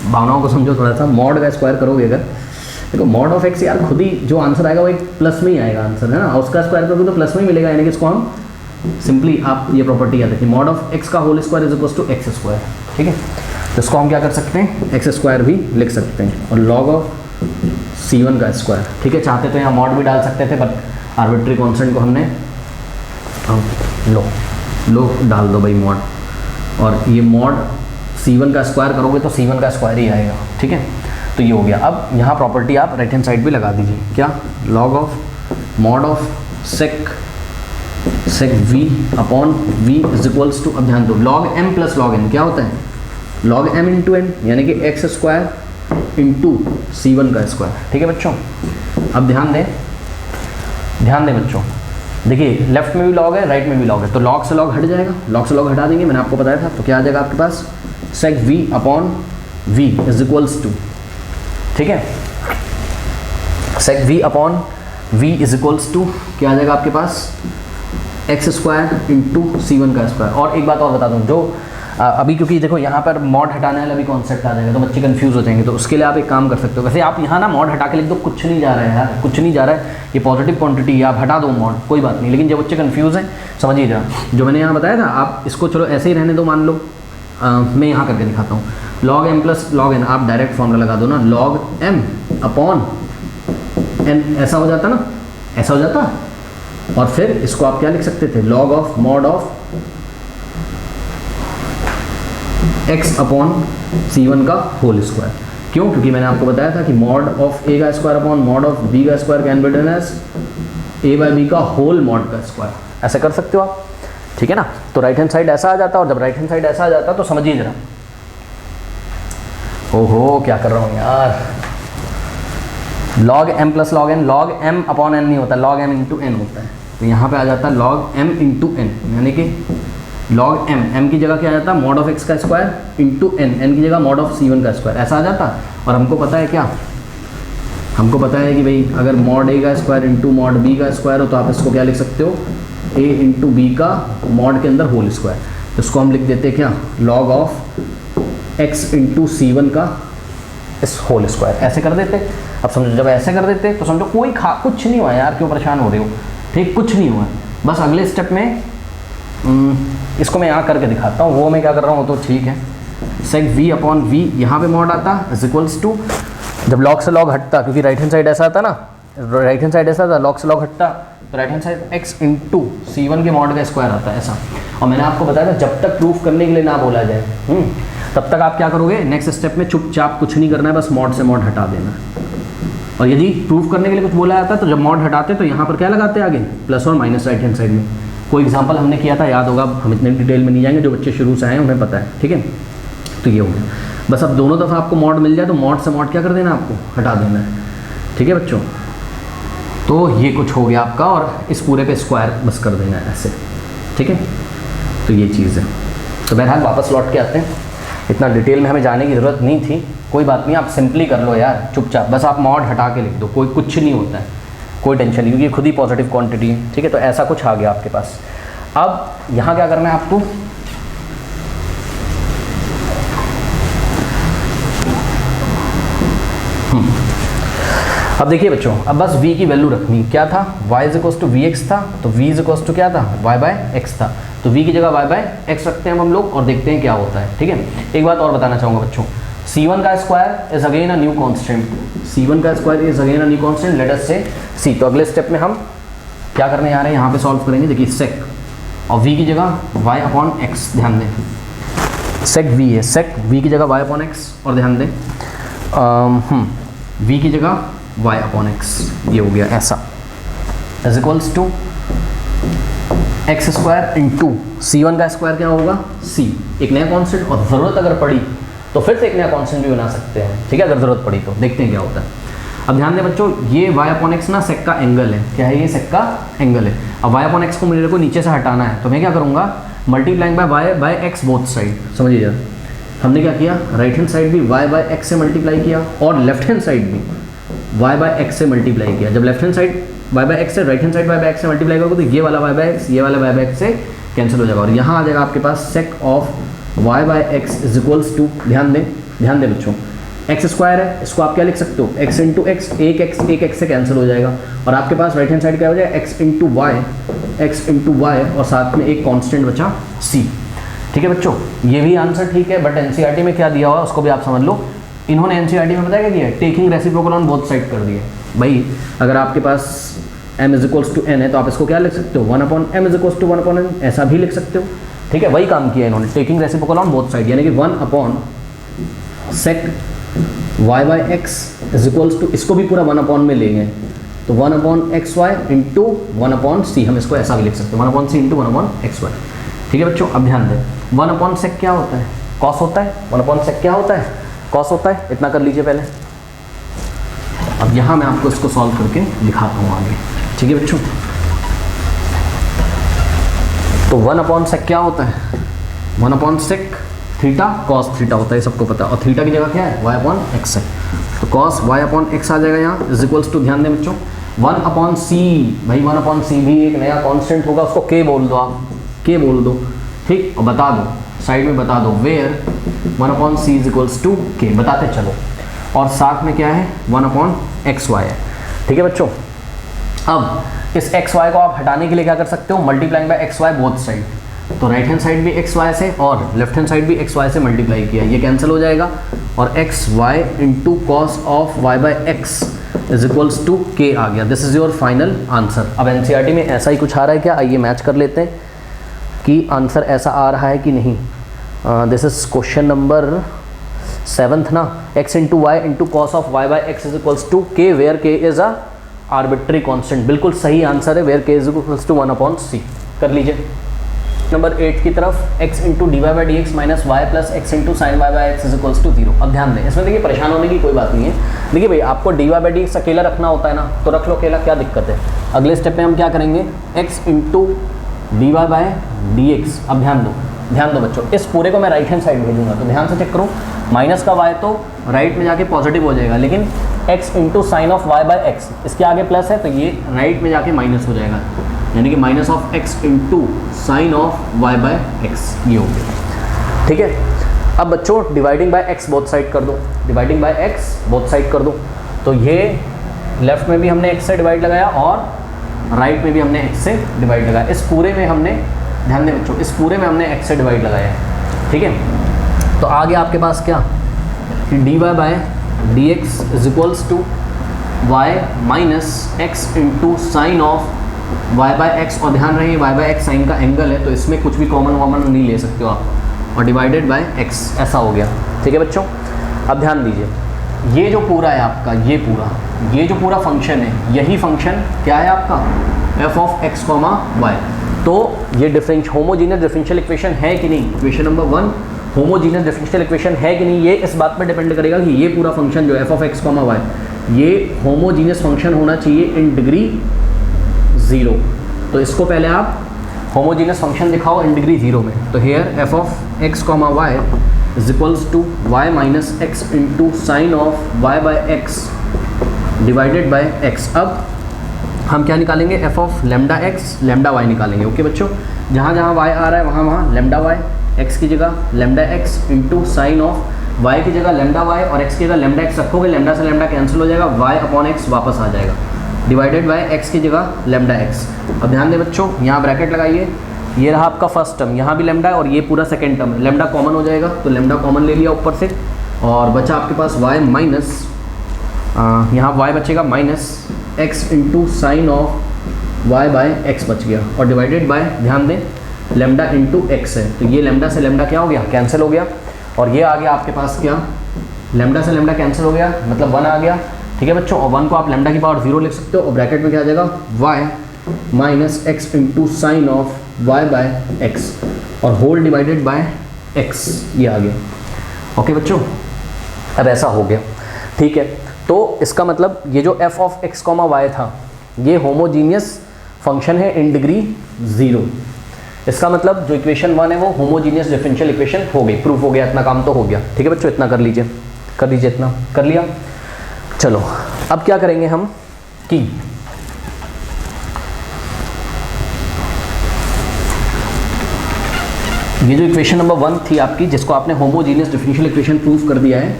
भावनाओं को समझो थोड़ा सा, मॉड का स्क्वायर करोगे अगर, देखो मॉड ऑफ एक्स यार खुद ही जो आंसर आएगा वो एक प्लस में ही आएगा आंसर, है ना, और उसका स्क्वायर करोगे तो प्लस में ही मिलेगा, यानी कि इसको हम सिंपली आप ये प्रॉपर्टी याद रखिए, मॉड ऑफ एक्स का whole square is equal to x square, ठीक है, तो इसको हम क्या कर सकते हैं एक्स स्क्वायर भी लिख सकते हैं, और log ऑफ c1 का स्क्वायर, ठीक है, चाहते तो यहाँ मॉड भी डाल सकते थे बट आर्बिट्री कॉन्स्टेंट को हमने लो लो डाल दो भाई मॉड, और ये मॉड C1 का स्क्वायर करोगे तो C1 का स्क्वायर ही आएगा, ठीक है। तो ये हो गया। अब यहाँ प्रॉपर्टी आप राइट हैंड साइड भी लगा दीजिए, क्या, log of mod of sec v upon v is equals to, अब ध्यान दो, log m plus log n क्या होता है, लॉग m इंटू n, यानी कि x स्क्वायर इंटू C1 का स्क्वायर, ठीक है बच्चों। अब ध्यान दें बच्चों, देखिए लेफ्ट में भी लॉग है, राइट में भी लॉग है, तो लॉग से लॉग हट जाएगा, लॉग से लॉग हटा देंगे, मैंने आपको बताया था। तो क्या आ जाएगा आपके पास, sec v upon v is equals to, ठीक है, sec v upon v is equals to क्या आ जाएगा आपके पास, एक्स स्क्वायर इंटू C1 का स्क्वायर। और एक बात और बता दूं, जो अभी क्योंकि देखो यहाँ पर मॉड हटाने वाला भी कॉन्सेप्ट आ जाएगा तो बच्चे कंफ्यूज हो जाएंगे, तो उसके लिए आप एक काम कर सकते हो। वैसे आप यहाँ ना मॉड हटा के लिख दो, कुछ नहीं जा रहा है यार, कुछ नहीं जा रहा है, ये पॉजिटिव क्वांटिटी है, आप हटा दो मॉड, कोई बात नहीं। लेकिन जो बच्चे कंफ्यूज हैं समझिए जरा, जो मैंने यहाँ बताया था, आप इसको चलो ऐसे ही रहने दो, मान लो मैं यहाँ करके दिखाता हूँ, log m plus log n, आप डायरेक्ट फॉर्मूला लगा दो ना, लॉग m अपॉन n, ऐसा हो जाता ना, ऐसा हो जाता। और फिर इसको आप क्या लिख सकते थे, log of mod of x upon C1 का होल स्क्वायर। क्यों, क्योंकि मैंने आपको बताया था कि मॉड ऑफ a का square upon mod of b का square can be written as a by b का होल मॉड का स्क्वायर, ऐसे कर सकते हो आप, ठीक है ना। तो राइट हैंड साइड ऐसा आ जाता, और जब राइट हैंड साइड ऐसा आ जाता तो समझिए जरा, ओहो क्या कर रहा हूँ यार, log m plus log n, log m upon n नहीं होता, log m इंटू n होता है। तो यहाँ पे आ जाता है log m इंटू n, यानी कि log m की जगह क्या आ जाता है, मॉड ऑफ x का स्क्वायर इंटू n की जगह मॉड ऑफ C1 का स्क्वायर, ऐसा आ जाता। और हमको पता है क्या, हमको पता है कि भाई अगर मॉड a का स्क्वायर इंटू मॉड b का स्क्वायर हो तो आप इसको क्या लिख सकते हो, a इंटू b का मॉड के अंदर होल स्क्वायर। तो इसको हम लिख देते हैं क्या, log of x into C1 का इस होल स्क्वायर, ऐसे कर देते। अब समझो, जब ऐसे कर देते तो समझो कोई कुछ नहीं हुआ यार, क्यों परेशान हो रहे हो, ठीक, कुछ नहीं हुआ। बस अगले स्टेप में इसको मैं यहाँ करके दिखाता हूँ, वो मैं क्या कर रहा हूँ तो ठीक है, सेक v अपॉन v, यहाँ पे मॉड आता इज इक्वल्स टू, जब लॉग से लॉग हटता, क्योंकि राइट हैंड साइड ऐसा आता ना, राइट हैंड साइड ऐसा था, लॉग से लॉग हटता, तो right hand side x into C1 के मॉड का स्क्वायर आता है ऐसा। और मैंने आपको बताया था जब तक प्रूफ करने के लिए ना बोला जाए तब तक आप क्या करोगे, नेक्स्ट स्टेप में चुपचाप कुछ नहीं करना है, बस मॉड से मॉड हटा देना। और यदि प्रूफ करने के लिए कुछ बोला जाता है तो जब मॉड हटाते तो यहाँ पर क्या लगाते हैं आगे, प्लस और माइनस राइट हैंड साइड में। कोई एग्जांपल हमने किया था, याद होगा, हम इतने डिटेल में नहीं जाएंगे, जो बच्चे शुरू से आए हैं उन्हें पता है, ठीक है। तो ये हो गया, बस अब दोनों दफ़ा आपको मॉड मिल जाए तो मॉड से मॉड क्या कर देना, आपको हटा देना है, ठीक है बच्चों। तो ये कुछ हो गया आपका, और इस पूरे पे स्क्वायर बस कर देना है ऐसे, ठीक है। तो ये चीज़ है। तो बहरहाल वापस लौट के आते हैं, इतना डिटेल में हमें जाने की ज़रूरत नहीं थी, कोई बात नहीं, आप सिंपली कर लो यार चुपचाप, बस आप मॉड हटा के लिख दो, कोई कुछ नहीं होता है, कोई टेंशन नहीं, क्योंकि खुद ही पॉजिटिव क्वांटिटी है, ठीक है। तो ऐसा कुछ आ गया आपके पास। अब यहाँ क्या करना है आपको, अब देखिए बच्चों, अब बस v की वैल्यू रखनी, क्या था, y is equals to vx था, तो v इज इक्वल्स टू क्या था, y बाय x था, तो v की जगह y बाय x रखते हैं हम लोग और देखते हैं क्या होता है, ठीक है। एक बात और बताना चाहूँगा बच्चों, C1 का square is again a new constant, C1 का square is again a new constant, let us से c। तो अगले स्टेप में हम क्या करने जा रहे हैं, यहाँ पे सॉल्व करेंगे, देखिए सेक, और v की जगह y अपॉन x, ध्यान दें, सेक v है, सेक v की जगह y अपॉन x, और ध्यान दें v की जगह y अपॉन x, ये हो गया ऐसा, is equals to x square into C1 का स्क्वायर क्या होगा, c, एक नया कांस्टेंट, और ज़रूरत अगर पड़ी तो फिर से एक नया कांस्टेंट भी बना सकते हैं, ठीक है, अगर ज़रूरत पड़ी तो। देखते हैं क्या होता है। अब ध्यान दें बच्चों, ये y अपॉन x ना सेक का एंगल है, क्या है, ये सेक का एंगल है। अब y अपॉन x को मेरे को नीचे से हटाना है, तो मैं क्या करूँगा, multiplying by y by x both side, समझिए जरा, हमने क्या किया, राइट हैंड साइड भी y बाय x से मल्टीप्लाई किया, और लेफ्ट हैंड साइड भी y बाय x से मल्टीप्लाई किया। जब left hand side y by x से, right hand side y by x से मल्टीप्लाई करोगे तो ये वाला y बाय x, ये वाला y बाय x से कैंसिल हो जाएगा, और यहाँ आ जाएगा आपके पास sec of y by x is equals to, ध्यान दें बच्चों, एक्स स्क्वायर है, इसको आप क्या लिख सकते हो, x इंटू एक्स, एक x से कैंसिल हो जाएगा, और आपके पास राइट हैंड साइड क्या हो जाएगा, x इंटू वाई, और साथ में एक कांस्टेंट बचा c, ठीक है बच्चों। ये भी आंसर ठीक है, बट एनसीईआरटी में क्या दिया हुआ उसको भी आप समझ लो। इन्होंने एनसीईआरटी में बताया क्या किया, taking reciprocal on both side कर दिए। भाई अगर आपके पास m is equals to n है, तो आप इसको क्या लिख सकते हो 1/m is equals to 1/n, ऐसा भी लिख सकते हो। ठीक है, वही काम किया इन्होंने, taking reciprocal on both side, यानी कि 1/sec y by x is equals to, इसको भी पूरा 1/, में लेंगे तो 1/xy इंटू 1/c, हम इसको ऐसा भी लिख सकते हैं 1/c इंटू 1/xy। ठीक है बच्चों, अब ध्यान दें 1/sec क्या होता है, कॉस होता है। 1/sec क्या होता है, कॉस होता है। इतना कर लीजिए पहले। अब यहाँ मैं आपको इसको सॉल्व करके दिखाता हूँ आगे। ठीक है बच्चों, तो 1/sec क्या होता है, 1/sec थीटा कॉस थीटा होता है, सबको पता है। और थीटा की जगह क्या है, y/x है, तो cos y/x आ जाएगा यहाँ इज इक्वल्स टू, ध्यान दें बच्चों 1/c, भाई 1/c भी एक नया कांस्टेंट होगा, उसको k बोल दो, आप k बोल दो। ठीक, और बता दो साइड में, बता दो where 1/c is equals to k, बताते चलो। और साथ में क्या है 1/xy है। ठीक है बच्चों, अब इस xy को आप हटाने के लिए क्या कर सकते हो, multiplying by xy both side, तो राइट हैंड साइड भी xy से और लेफ्ट हैंड साइड भी xy से मल्टीप्लाई किया, ये कैंसिल हो जाएगा और xy into cos of y by x is equals to k आ गया। This is your final answer. अब NCERT में ऐसा ही कुछ आ रहा है क्या, आइए मैच कर लेते हैं कि आंसर ऐसा आ रहा है कि नहीं। This is question number 7th ना, x into y into cos of y by x is equals to k where k is a arbitrary constant, बिल्कुल सही आंसर है, where k is equals to 1/c। कर लीजिए number 8 की तरफ, x into d y by d x minus y plus x into sine y by x is equals to 0। अब ध्यान दें, इसमें देखिए परेशान होने की कोई बात नहीं है। देखिए भाई, आपको d y by d x अकेला रखना होता है ना, तो रख लो अकेला, क्या दिक्कत है। अगले स्टेप में हम क्या करेंगे, x into d y by d x. अब ध्यान दो बच्चों, इस पूरे को मैं राइट हैंड साइड भेजूंगा, तो ध्यान से चेक करो, माइनस का y तो राइट में जाके पॉजिटिव हो जाएगा, लेकिन x into sine of y by x, इसके आगे प्लस है तो ये राइट में जाके माइनस हो जाएगा, यानी कि minus of x into sine of y by x, ये हो गया। ठीक है, अब बच्चों dividing by x both side कर दो, dividing by x both side कर दो, तो ये लेफ्ट में भी हमने x से डिवाइड लगाया और राइट में भी हमने x से डिवाइड लगाया। इस पूरे में हमने, ध्यान दें बच्चों, इस पूरे में हमने x से डिवाइड लगाया है। ठीक है, तो आगे आपके पास क्या, कि d y by d x is equals to y minus x into sine of y by x, और ध्यान रहे y बाई एक्स साइन का एंगल है, तो इसमें कुछ भी कॉमन नहीं ले सकते हो आप, और डिवाइडेड बाय x, ऐसा हो गया। ठीक है बच्चों, अब ध्यान दीजिए, ये जो पूरा है आपका, ये जो पूरा फंक्शन है, यही फंक्शन क्या है आपका, f ऑफ x, y। तो ये होमोजीनियस डिफरेंशियल इक्वेशन है कि नहीं, equation number 1 homogeneous differential equation है कि नहीं, ये इस बात पर डिपेंड करेगा कि ये पूरा फंक्शन जो f ऑफ x, y, ये होमोजीनियस फंक्शन होना चाहिए इन डिग्री 0। तो इसको पहले आप होमोजीनियस फंक्शन दिखाओ इन डिग्री 0 में, तो here f of x, y is equals to y minus x into sine of y by x divided by x। अब हम क्या निकालेंगे, f of lambda x lambda y निकालेंगे। ओके बच्चों, जहाँ y आ रहा है वहाँ लेमडा y, x की जगह lambda x into sine of y की जगह लेमडा y और x की जगह लेमडा x रखोगे, लेमडा से लेमडा कैंसिल हो जाएगा, y अपॉन x वापस आ जाएगा, डिवाइडेड बाय x की जगह लेमडा x। अब ध्यान दें बच्चों, यहाँ ब्रैकेट लगाइए, ये रहा आपका फर्स्ट टर्म, यहाँ भी लेमडा है और ये पूरा सेकेंड टर्म, लेमडा कॉमन हो जाएगा, तो लेमडा कॉमन ले लिया ऊपर से, और बचा आपके पास y माइनस, यहाँ y बचेगा minus x into sine of y bye x बच गया, और डिवाइडेड बाय, ध्यान दें लेमडा इंटू एक्स है, तो ये लेमडा से लेमडा क्या हो गया, कैंसिल हो गया, और ये आ गया आपके पास क्या, लेमडा से लेमडा कैंसिल हो गया, मतलब 1 आ गया। ठीक है बच्चों, और 1 को आप लेमडा की पावर 0 लिख सकते हो, और ब्रैकेट में क्या आ जाएगा, y minus x into sine of y bye x, और होल डिवाइडेड बाय x, ये आ गया। ओके बच्चों, अब ऐसा हो गया। ठीक है, तो इसका मतलब ये जो f ऑफ x, y था, ये होमोजीनियस फंक्शन है इन डिग्री 0। इसका मतलब जो इक्वेशन 1 है वो होमोजीनियस डिफरेंशियल इक्वेशन हो गई, प्रूफ हो गया, इतना काम तो हो गया। ठीक है बच्चों, इतना कर लीजिए, इतना कर लिया। चलो अब क्या करेंगे हम कि ये जो इक्वेशन नंबर 1 थी आपकी, जिसको आपने होमोजीनियस डिफरेंशियल इक्वेशन प्रूफ कर दिया है,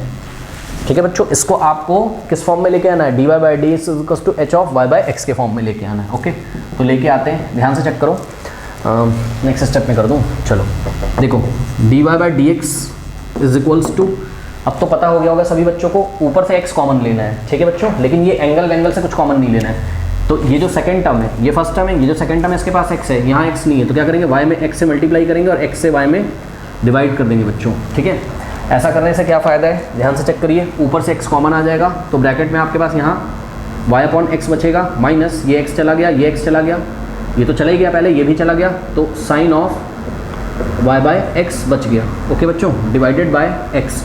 ठीक है बच्चों, इसको आपको किस फॉर्म में लेके आना है, d y by d x equals to h of y by x के फॉर्म में लेके आना है। ओके, तो लेके आते हैं, ध्यान से चेक करो, नेक्स्ट स्टेप में कर दूँ। चलो देखो, d y by d x is equals to, अब तो पता हो गया होगा सभी बच्चों को, ऊपर से x कॉमन लेना है। ठीक है बच्चों, लेकिन ये एंगल से कुछ कॉमन नहीं लेना है, तो ये जो सेकंड टर्म है, ये फर्स्ट टर्म है, ये जो सेकंड टर्म है इसके पास x है, यहाँ x नहीं है, तो क्या करेंगे y में x से मल्टीप्लाई करेंगे और x से y में डिवाइड कर देंगे बच्चों, ठीक है। ऐसा करने से क्या फ़ायदा है, ध्यान से चेक करिए, ऊपर से x कॉमन आ जाएगा तो ब्रैकेट में आपके पास यहाँ y/x बचेगा, माइनस ये x चला गया, ये x चला गया, ये तो चला ही गया पहले, ये भी चला गया, तो साइन ऑफ y/x बच गया, ओके बच्चों, डिवाइडेड बाय x,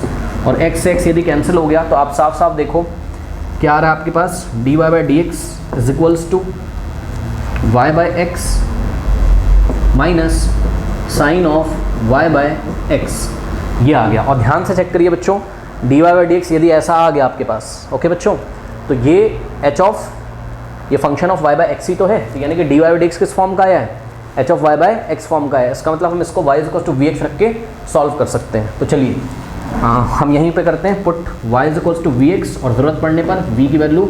और x से x यदि कैंसिल हो गया तो आप साफ साफ देखो क्या आ रहा है आपके पास, dy/dx is equals to y/x minus sine of y/x, ये आ गया। और ध्यान से चेक करिए बच्चों, dy/dx यदि ऐसा आ गया आपके पास, ओके बच्चों, तो ये h ऑफ, ये फंक्शन ऑफ y/x ही तो है, तो यानी कि dy/dx किस फॉर्म का आया है, h ऑफ y/x फॉर्म का है। इसका मतलब हम इसको y इक्वल टू vx रख के सॉल्व कर सकते हैं। तो चलिए हम यहीं पे करते हैं put y equal to vx, और ज़रूरत पड़ने पर v की वैल्यू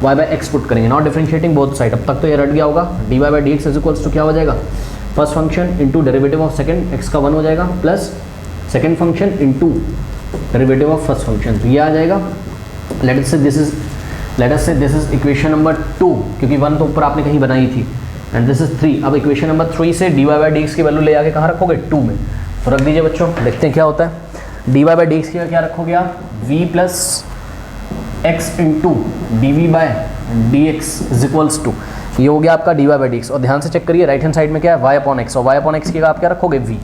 y/x पुट करेंगे, नॉट डिफरेंशिएटिंग बोथ साइड। अब तक तो ये रट गया होगा, dy/dx इज इक्वल्स टू क्या हो जाएगा, first function into derivative of second, x का 1 हो जाएगा, plus second function into derivative of first function, तो ये आ जाएगा। लेट अस से दिस इज इक्वेशन नंबर 2, क्योंकि 1 तो ऊपर आपने कहीं बनाई थी, एंड दिस इज 3। अब इक्वेशन नंबर 3 से dy/dx की वैल्यू ले आके कहाँ रखोगे, 2 में, तो रख दीजिए बच्चों, देखते हैं क्या होता है। dy/dx की क्या रखोगे आप, v plus x into dv/dx is equals to, ये हो गया आपका dy/dx। और ध्यान से चेक करिए, राइट हैंड साइड में क्या है, y/x, और y/x की आप क्या रखोगे, v,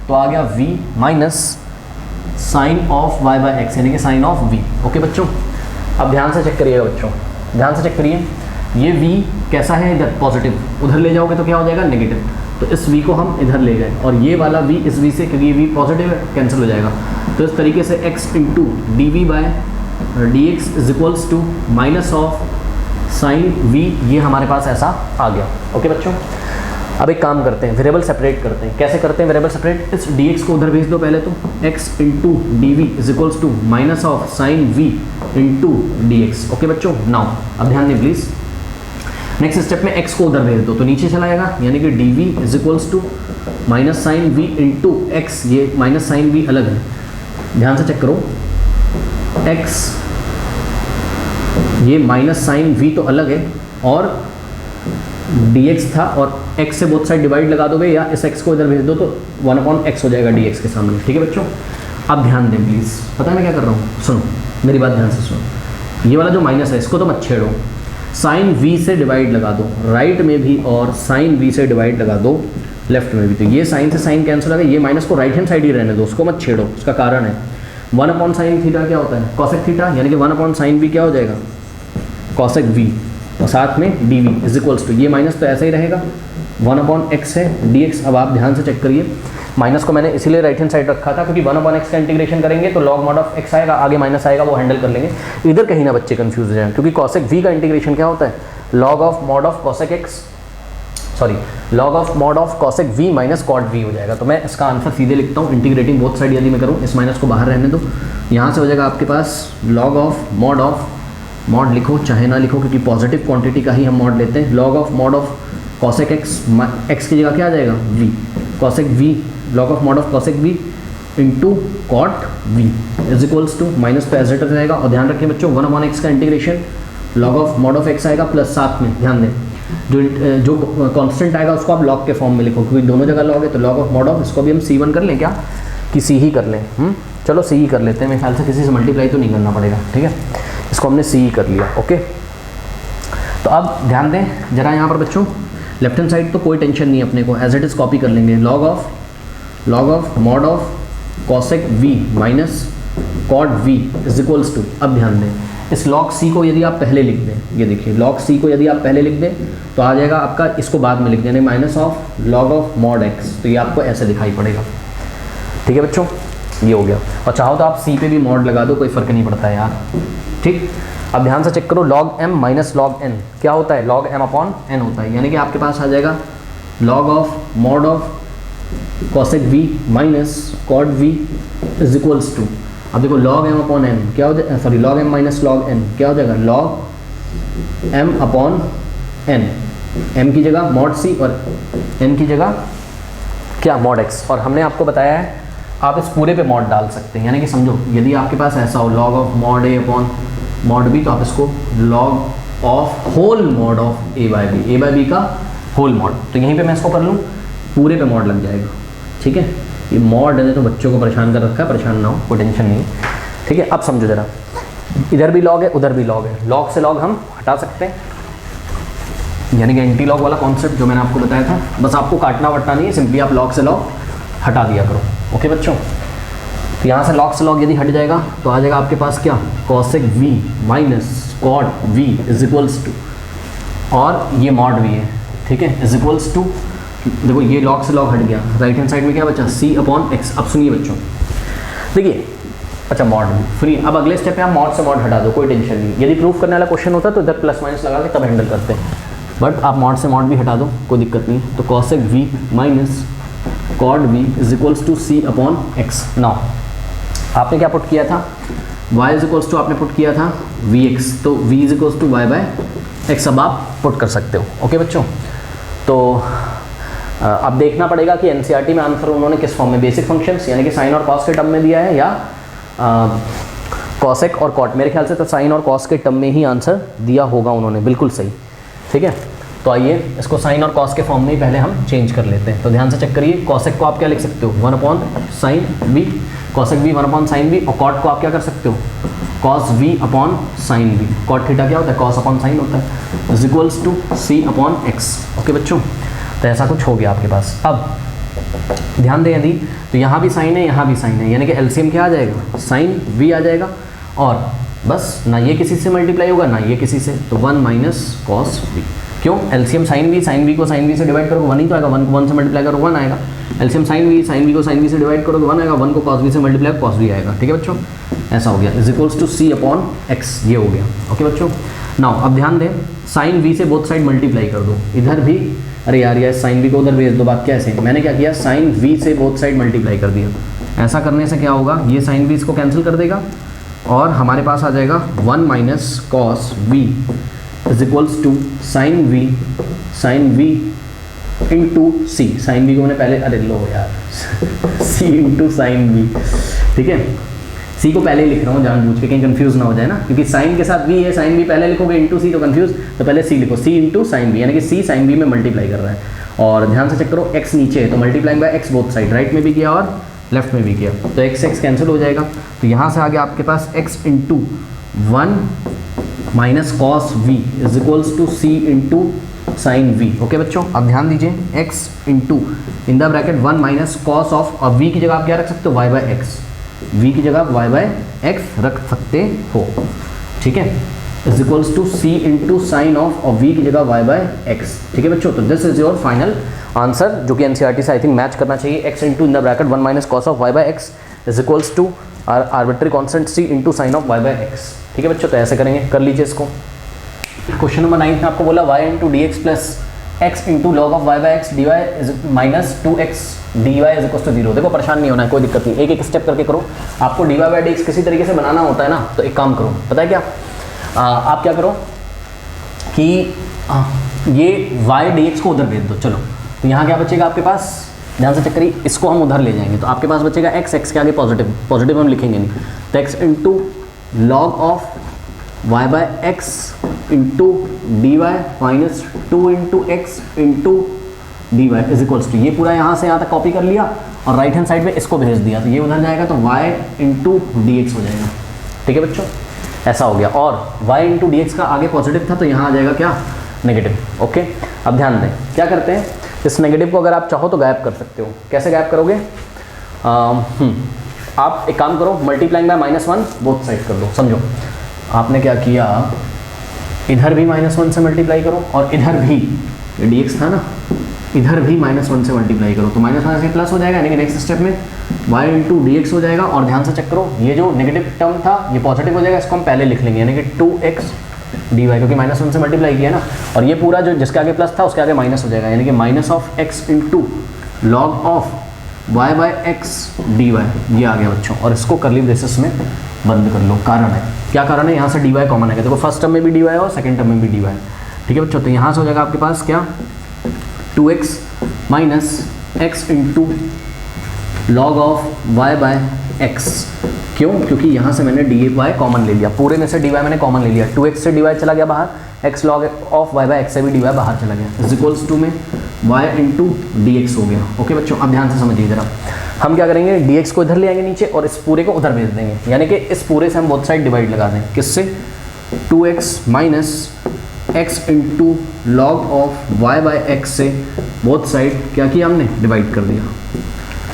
तो आ गया v minus sine of y/x, यानी कि साइन ऑफ v, ओके बच्चों। अब ध्यान से चेक करिएगा बच्चों, ध्यान से चेक करिए, ये v कैसा है, इधर पॉजिटिव, उधर ले जाओगे तो क्या हो जाएगा, नेगेटिव, तो इस v को हम इधर ले गए, और ये वाला v इस v से, क्योंकि ये v पॉजिटिव है, कैंसिल हो जाएगा, तो इस तरीके से x into dv/dx is equals to minus of sine v, ये हमारे पास ऐसा आ गया, ओके बच्चों। अब एक काम करते हैं, वेरिएबल सेपरेट करते हैं। कैसे करते हैं वेरिएबल सेपरेट, इस dx को उधर भेज दो पहले, तो x into dv is equals to minus of sine v into dx, okay बच्चों। नाउ अब ध्यान दें प्लीज, नेक्स्ट स्टेप में x को उधर भेज दो तो नीचे चला जाएगा, यानी कि dv is equals to minus sine v into x, ये माइनस साइन v अलग है, ध्यान से चेक करो, x ये माइनस साइन v तो अलग है, और dx था, और x से बोथ साइड डिवाइड लगा दोगे, या इस x को इधर भेज दो तो 1/x हो जाएगा dx के सामने, ठीक है बच्चों। अब ध्यान दें प्लीज़, पता है मैं क्या कर रहा हूँ, सुनो मेरी बात ध्यान से सुनो, ये वाला जो माइनस है इसको तो मत छेड़ो, साइन v से डिवाइड लगा दो राइट में भी, और साइन v से डिवाइड लगा दो लेफ्ट में भी, तो ये साइन से साइन कैंसिल हो गया, ये माइनस को राइट हैंड साइड ही रहने दो, उसको मत छेड़ो, उसका कारण है 1/sin थीटा क्या होता है, कॉसेक थीटा, यानी कि 1/sin v क्या हो जाएगा, कॉसेक v, और साथ में dv इज इक्वल्स टू, ये माइनस तो ऐसा ही रहेगा, 1/x है dx। अब आप ध्यान से चेक करिए, माइनस को मैंने इसीलिए राइट हैंड साइड रखा था क्योंकि 1/x का इंटीग्रेशन करेंगे तो log mod ऑफ x आएगा, आगे माइनस आएगा, वो हैंडल कर लेंगे, इधर कहीं ना बच्चे कंफ्यूज हो जाए, क्योंकि cosec v का इंटीग्रेशन क्या होता है, log of mod of cosec x, sorry log of mod of cosec v minus cot v हो जाएगा। तो मैं इसका आंसर सीधे लिखता हूँ, इंटीग्रेटिंग बोथ साइड यदि मैं करूँ, इस माइनस को बाहर रहने दो, यहाँ से हो जाएगा आपके पास log ऑफ mod लिखो चाहे ना लिखो, क्योंकि पॉजिटिव क्वांटिटी का ही हम mod लेते हैं, log of mod of cosec x की जगह क्या आ जाएगा, v, cosec v, log of mod of cosec v into cot v is equals to, minus तो एज इट रहेगा, और ध्यान रखें बच्चों 1/x का integration log of mod of x आएगा, प्लस साथ में ध्यान दें जो कांस्टेंट आएगा उसको आप log के फॉर्म में लिखो, क्योंकि दोनों जगह log है, तो log ऑफ mod ऑफ, इसको भी हम c1 कर लें क्या, कि c ही कर लें, चलो c ही कर लेते हैं, मेरे ख्याल से किसी से मल्टीप्लाई तो नहीं करना पड़ेगा, ठीक है, इसको हमने c ही कर लिया, ओके। तो अब ध्यान दें जरा यहाँ पर बच्चों, लेफ्ट हैंड साइड तो कोई टेंशन नहीं अपने को, एज इट इज़ कॉपी कर लेंगे, log of mod of cosec v minus cot v is equals to, अब ध्यान दें इस log c को यदि आप पहले लिख दें, ये देखिए log c को यदि आप पहले लिख दें तो आ जाएगा आपका, इसको बाद में लिख दें, minus of log of mod x, तो ये आपको ऐसे दिखाई पड़ेगा, ठीक है बच्चों, ये हो गया। और चाहो तो आप c पे भी mod लगा दो, कोई फ़र्क नहीं पड़ता है यार, ठीक। अब ध्यान से चेक करो, log m minus log n क्या होता है, log m/n होता है, यानी कि आपके पास आ जाएगा log of mod of cosec v minus cot v is equals to, अब देखो log m/n क्या हो जाएगा, sorry log m minus log n क्या हो जाएगा, log m/n, m की जगह mod c और n की जगह क्या, mod x, और हमने आपको बताया है आप इस पूरे पे mod डाल सकते हैं, यानी कि समझो यदि आपके पास ऐसा हो log of mod a upon mod b, तो आप इसको log of whole mod of a by b का होल मॉड। तो यहीं पे मैं इसको कर लूँ, पूरे पे मॉड लग जाएगा, ठीक है। ये मॉड है तो बच्चों को परेशान कर रखा है, परेशान ना हो, कोई टेंशन नहीं, ठीक है। अब समझो जरा, इधर भी लॉग है उधर भी लॉग है, लॉग से लॉग हम हटा सकते हैं, यानी कि एंटी लॉग वाला कॉन्सेप्ट जो मैंने आपको बताया था, बस आपको काटना वटना नहीं है, सिंपली आप लॉग से लॉग हटा दिया करो, ओके बच्चों। तो यहाँ से लॉग यदि हट जाएगा तो आ जाएगा आपके पास क्या, cosec v minus cot v is equals to, और ये मॉड v है, ठीक है, इज इक्वल्स टू, देखो ये लॉग से लॉग हट गया, राइट हैंड साइड में क्या बचा, c अपॉन x। अब सुनिए बच्चों, देखिए, अच्छा मॉड फ्री। अब अगले स्टेप पे आप मॉड से मॉड हटा दो, कोई टेंशन नहीं। यदि प्रूफ करने वाला क्वेश्चन होता तो इधर प्लस माइनस लगा के तब हैंडल करते हैं, बट आप मॉड से मॉड भी हटा दो, कोई दिक्कत नहीं है। तो cosec v minus cot v is equals to c upon x। Now आपने क्या पुट किया था, y इज इक्वल्स टू आपने पुट किया था vx, तो v is equals to y by x अब आप पुट कर सकते हो, ओके बच्चों। तो अब देखना पड़ेगा कि एनसीईआरटी में आंसर उन्होंने किस फॉर्म में, बेसिक फंक्शंस यानी कि साइन और कॉस के टर्म में दिया है, या कॉसेक और कॉट। मेरे ख्याल से तो साइन और कॉस के टर्म में ही आंसर दिया होगा उन्होंने, बिल्कुल सही, ठीक है। तो आइए इसको साइन और कॉस के फॉर्म में ही पहले हम चेंज कर लेते हैं। तो ध्यान से चेक करिए, कॉसेक को आप क्या लिख सकते हो, 1 upon sine v, cosec v 1 upon sine v, और कॉट को आप क्या कर सकते हो, cos v upon sine v. Cot theta क्या होता है, कॉस अपॉन साइन होता है, is equals to c upon x, okay बच्चों। तो ऐसा कुछ हो गया आपके पास। अब ध्यान दें यदि, तो यहाँ भी साइन है यहाँ भी साइन है, यानी कि एलसीएम क्या आ जाएगा, साइन वी आ जाएगा, और बस ना ये किसी से मल्टीप्लाई होगा ना ये किसी से, तो 1 माइनस कॉस वी। क्यों, एलसीएम साइन वी को साइन वी से डिवाइड करोगे 1 ही तो आएगा, 1 को 1 से मल्टीप्लाई करोगे 1 आएगा। एलसीएम साइन वी को साइन वी से डिवाइड करोगे 1 आएगा, 1 को कॉस वी से मल्टीप्लाई कॉस वी आएगा, ठीक है बच्चों। ऐसा हो गया, is equals to c upon x, ये हो गया, ओके बच्चों। नाउ अब ध्यान दें, साइन वी से बोथ साइड मल्टीप्लाई कर दो, इधर भी, अरे यार साइन वी को उधर भेज दो, बात क्या है सेम। मैंने क्या किया, साइन वी से बोथ साइड मल्टीप्लाई कर दिया। ऐसा करने से क्या होगा, ये साइन वी इसको कैंसिल कर देगा, और हमारे पास आ जाएगा 1 minus cos v is equals to sine v into c. Sine v को मैंने पहले, अरे लो यार सी इंटू साइन वी, ठीक है। सी को पहले ही लिख रहा हूँ जानबूझ के, कहीं कंफ्यूज ना हो जाए ना, क्योंकि साइन के साथ वी है, साइन वी पहले लिखोगे, इंटू सी तो कंफ्यूज, तो पहले सी लिखो, सी इंटू साइन वी, यानी कि सी साइन वी में मल्टीप्लाई कर रहा है। और ध्यान से चेक करो, एक्स नीचे है तो multiplying by x both side, right में भी किया और लेफ्ट में भी किया, तो एक्स एक्स कैंसिल हो जाएगा। तो यहाँ से आ गया आपके पास x into 1 minus cos v is equals to c into sine v, okay बच्चों। अब ध्यान दीजिए, x into in the bracket 1 minus cos of, और वी की जगह आप क्या रख सकते हो, वाई बाय एक्स, वी की जगह वाई बाय एक्स रख सकते हो, ठीक है, is equals to c into sine of, और वी की जगह वाई बाय एक्स, ठीक है बच्चों। तो this is your final answer, जो कि एनसीईआरटी से आई थिंक मैच करना चाहिए। X into in the bracket 1 minus cos of y by x is equals to arbitrary constant c into sine of y by x, ठीक है बच्चों। तो ऐसे करेंगे, कर लीजिए इसको। क्वेश्चन नंबर 9 में आपको बोला y into d x plus x into log of y by x d y is minus 2x d y is equal to 0। देखो परेशान नहीं होना है, कोई दिक्कत नहीं, एक एक स्टेप करके करो। आपको d y by d x किसी तरीके से बनाना होता है ना, तो एक काम करो, पता है क्या, आप क्या करो कि ये y डी एक्स को उधर भेज दो, चलो। तो यहाँ क्या बचेगा आपके पास, ध्यान से चेक करिए, इसको हम उधर ले जाएंगे, तो आपके पास बचेगा x, x के आगे पॉजिटिव हम लिखेंगे नहीं, तो x into log of y bye x into d y minus 2 into x into d y is equals to, ये पूरा यहाँ से यहाँ तक कॉपी कर लिया और राइट हैंड साइड में इसको भेज दिया, तो ये उधर जाएगा तो y इंटू डी एक्स हो जाएगा, ठीक है बच्चों। ऐसा हो गया, और y इंटू डी एक्स का आगे पॉजिटिव था तो यहाँ आ जाएगा क्या, नेगेटिव, ओके। अब ध्यान दें, क्या करते हैं, इस नेगेटिव को अगर आप चाहो तो गायब कर सकते हो। कैसे गायब करोगे, आप एक काम करो, मल्टीप्लाइंग बाय -1 बोथ साइड कर दो। समझो आपने क्या किया, इधर भी -1 से मल्टीप्लाई करो, और इधर भी डी एक्स था ना, इधर भी -1 से मल्टीप्लाई करो, तो -1 से प्लस हो जाएगा, यानी कि नेक्स्ट स्टेप में y इंटू डी एक्स हो जाएगा। और ध्यान से चेक करो, ये जो नेगेटिव टर्म था ये पॉजिटिव हो जाएगा, इसको हम पहले लिख लेंगे, यानी कि 2x डी वाई, क्योंकि -1 से मल्टीप्लाई किया ना, और ये पूरा जो जिसके आगे प्लस था उसके आगे माइनस हो जाएगा, यानी कि minus of x into log of y by x d y, ये आ गया बच्चों। और इसको कर्ली ब्रेसेस में बंद कर लो। कारण है, क्या कारण है, यहाँ से डी वाई कॉमन आएगा, देखो फर्स्ट टर्म में भी डी वाई और सेकंड टर्म में भी डी वाई, ठीक है बच्चों। तो यहाँ से हो जाएगा आपके पास क्या, 2x minus x into log of y by x. क्यों, क्योंकि यहाँ से मैंने डी वाई कॉमन ले लिया, पूरे में से डी वाई मैंने कॉमन ले लिया, 2x से डी वाई चला गया बाहर, x log of y by x से भी dy बाहर चला गया, इज इक्वल्स टू में y इंटू डी एक्स हो गया। ओके बच्चों, अब ध्यान से समझिए जरा, हम क्या करेंगे, dx को इधर ले आएंगे नीचे और इस पूरे को उधर भेज देंगे, यानी कि इस पूरे से हम बोथ साइड डिवाइड लगा दें, किससे, 2x minus x into log of y by x से बोथ साइड क्या किया हमने, डिवाइड कर दिया।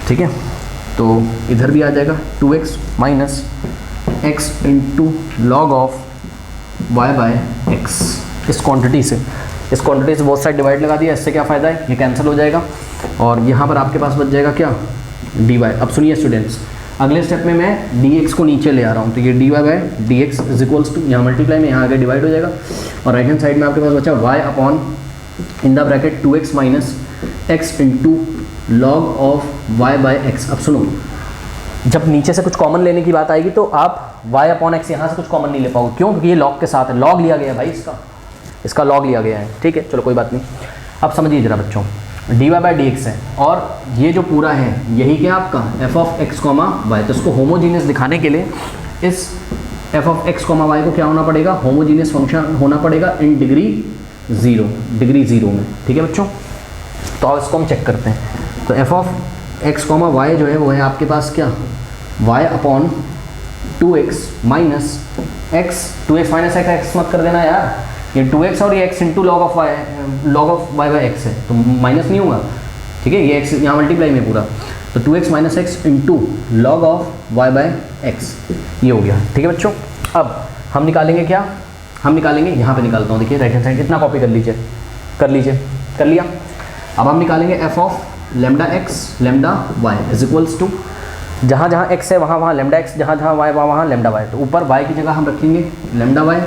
ठीक है, तो इधर भी आ जाएगा 2x minus x into log of y by x, इस क्वांटिटी से बहुत साइड डिवाइड लगा दिया। इससे क्या फ़ायदा है, ये कैंसिल हो जाएगा और यहाँ पर आपके पास बच जाएगा क्या, dy। अब सुनिए स्टूडेंट्स, अगले स्टेप में मैं dx को नीचे ले आ रहा हूँ, तो ये dy by d x is equals to, यहाँ मल्टीप्लाई में यहाँ आगे डिवाइड हो जाएगा और राइट हैंड साइड में आपके पास बचा y upon in the bracket 2x minus x into log of y bye x. अब सुनो, जब नीचे से कुछ कॉमन लेने की बात आएगी तो आप y अपॉन एक्स यहाँ से कुछ कॉमन नहीं ले पाओगे, क्यों, क्योंकि ये लॉग के साथ है, लॉग लिया गया है भाई, इसका लॉग लिया गया है। ठीक है, चलो कोई बात नहीं। अब समझिए जरा बच्चों, dy बाय डी एक्स है और ये जो पूरा है यही क्या आपका f of x comma y, तो इसको होमोजीनियस दिखाने के लिए इस f of x comma y को क्या होना पड़ेगा, होमोजीनियस फंक्शन होना पड़ेगा इन डिग्री ज़ीरो में। ठीक है बच्चों, तो अब इसको हम चेक करते हैं। तो f of x comma y जो है वो है आपके पास क्या, y upon 2x minus x, 2x minus x मत कर देना यार, ये 2x और ये x into log of y by x है, तो माइनस नहीं होगा। ठीक है, ये x यहाँ मल्टीप्लाई में पूरा, तो 2x minus x into log of y by x, ये हो गया। ठीक है बच्चों, अब हम निकालेंगे क्या, हम निकालेंगे, यहाँ पे निकालता हूँ, देखिए राइट हैंड साइड, इतना कॉपी कर लीजिए, कर लिया। अब हम निकालेंगे f of lambda x lambda y is equals to, जहाँ जहाँ x है वहाँ लेमडा एक्स, जहाँ जहाँ y वहाँ लेमडा वाई, तो ऊपर y की जगह हम रखेंगे लेमडा वाई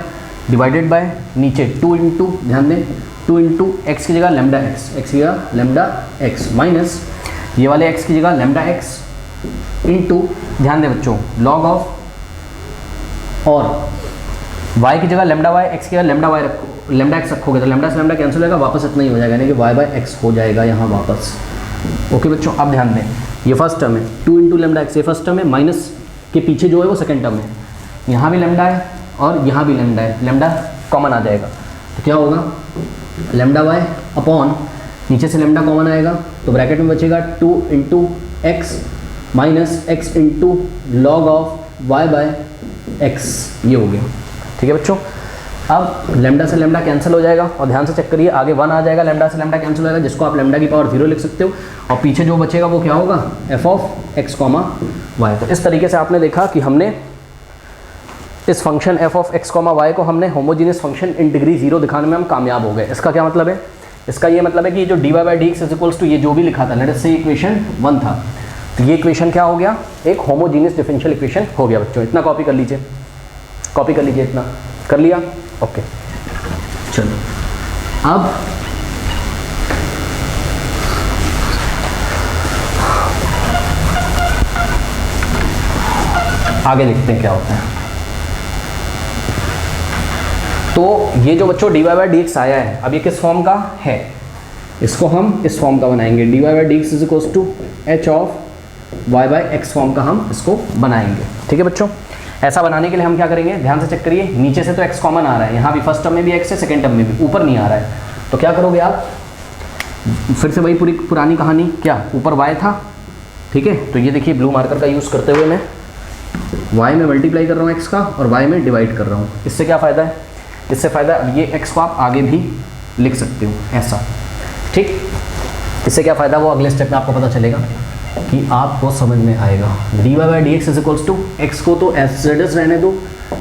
डिवाइडेड बाय नीचे 2 इंटू, ध्यान दें 2 इंटू एक्स की जगह लेमडा एक्स की जगह लेमडा एक्स माइनस ये वाले x की जगह लेमडा एक्स इंटू, ध्यान दें बच्चों, लॉग ऑफ, और y की जगह लेमडा वाई, x की जगह लेमडा एक्स रखोगे तो लेमडा से लेमडा कैंसिल हो जाएगा, वापस इतना ही हो जाएगा, यानी कि y बाय एक्स हो जाएगा यहाँ वापस। ओके बच्चों, अब ध्यान दें, ये फर्स्ट टर्म है 2 इंटू लेमडा एक्स, ये फर्स्ट टर्म है, माइनस के पीछे जो है वो सेकेंड टर्म है, यहाँ भी लेमडा है और यहाँ भी लेमडा है, लेमडा कॉमन आ जाएगा, तो क्या होगा, लेमडा वाई अपॉन नीचे से लेमडा कॉमन आएगा, तो ब्रैकेट में बचेगा 2 into x minus x into log of y by x, ये हो गया। ठीक है बच्चों, अब लेमडा से लेमडा कैंसिल हो जाएगा और ध्यान से चेक करिए, आगे 1 आ जाएगा, लेमडा से लेमडा कैंसिल हो जाएगा, जिसको आप लेमडा की पावर 0 लिख सकते हो, और पीछे जो बचेगा वो क्या होगा, f of x comma y. तो इस तरीके से आपने देखा कि हमने इस function f of x comma y को हमने होमोजीनियस फंक्शन इन डिग्री 0 दिखाने में हम कामयाब हो गए। इसका क्या मतलब है, इसका ये मतलब है कि जो dy by d x is equals to ये जो भी लिखा था, लेट अस से इक्वेशन 1 था, तो ये इक्वेशन क्या हो गया, एक होमोजीनियस डिफरेंशियल इक्वेशन हो गया बच्चों। इतना कॉपी कर लीजिए, इतना कर लिया। ओके चलो, अब आगे देखते हैं क्या होता है। तो ये जो बच्चों dy बाई डी एक्स आया है, अब ये किस फॉर्म का है, इसको हम इस फॉर्म का बनाएंगे, dy by d x is equals to h of y by x form का हम इसको बनाएंगे। ठीक है बच्चों, ऐसा बनाने के लिए हम क्या करेंगे, ध्यान से चेक करिए, नीचे से तो x कॉमन आ रहा है, यहाँ भी फर्स्ट टर्म में भी x है, सेकेंड टर्म में भी, ऊपर नहीं आ रहा है, तो क्या करोगे आप, फिर से वही पूरी पुरानी कहानी, क्या ऊपर y था, ठीक है, तो ये देखिए ब्लू मार्कर का यूज़ करते हुए मैं y में मल्टीप्लाई कर रहा हूँ x का और y में डिवाइड कर रहा हूँ। इससे क्या फ़ायदा है, इससे फ़ायदा ये x को आप आगे भी लिख सकते हो ऐसा, ठीक, इससे क्या फ़ायदा वो अगले स्टेप में आपको पता चलेगा कि आपको समझ में आएगा। dy by d x is equals to x को तो एज इट इज रहने दो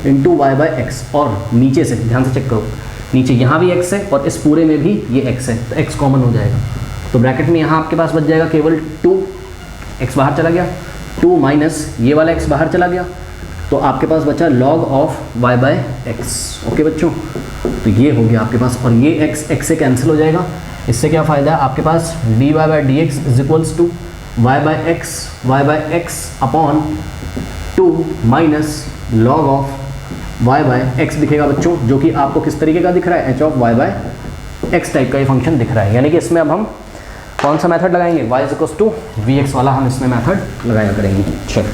इंटू वाई बाई एक्स, और नीचे से ध्यान से चेक करो, नीचे यहाँ भी x है और इस पूरे में भी ये x है, तो x कॉमन हो जाएगा, तो ब्रैकेट में यहाँ आपके पास बच जाएगा केवल 2, x बाहर चला गया, 2 माइनस ये वाला x बाहर चला गया, तो आपके पास बचा log of y by x. Okay बच्चों, तो ये हो गया आपके पास, और ये x से कैंसिल हो जाएगा। इससे क्या फ़ायदा है, आपके पास dy by d x is equals to y by x upon 2 minus log of y by x दिखेगा बच्चों, जो कि आपको किस तरीके का दिख रहा है, h of y by x type का ये फंक्शन दिख रहा है। यानी कि इसमें अब हम कौन सा मेथड लगाएंगे, y is equals to v x वाला हम इसमें मेथड लगाया करेंगे। चलो,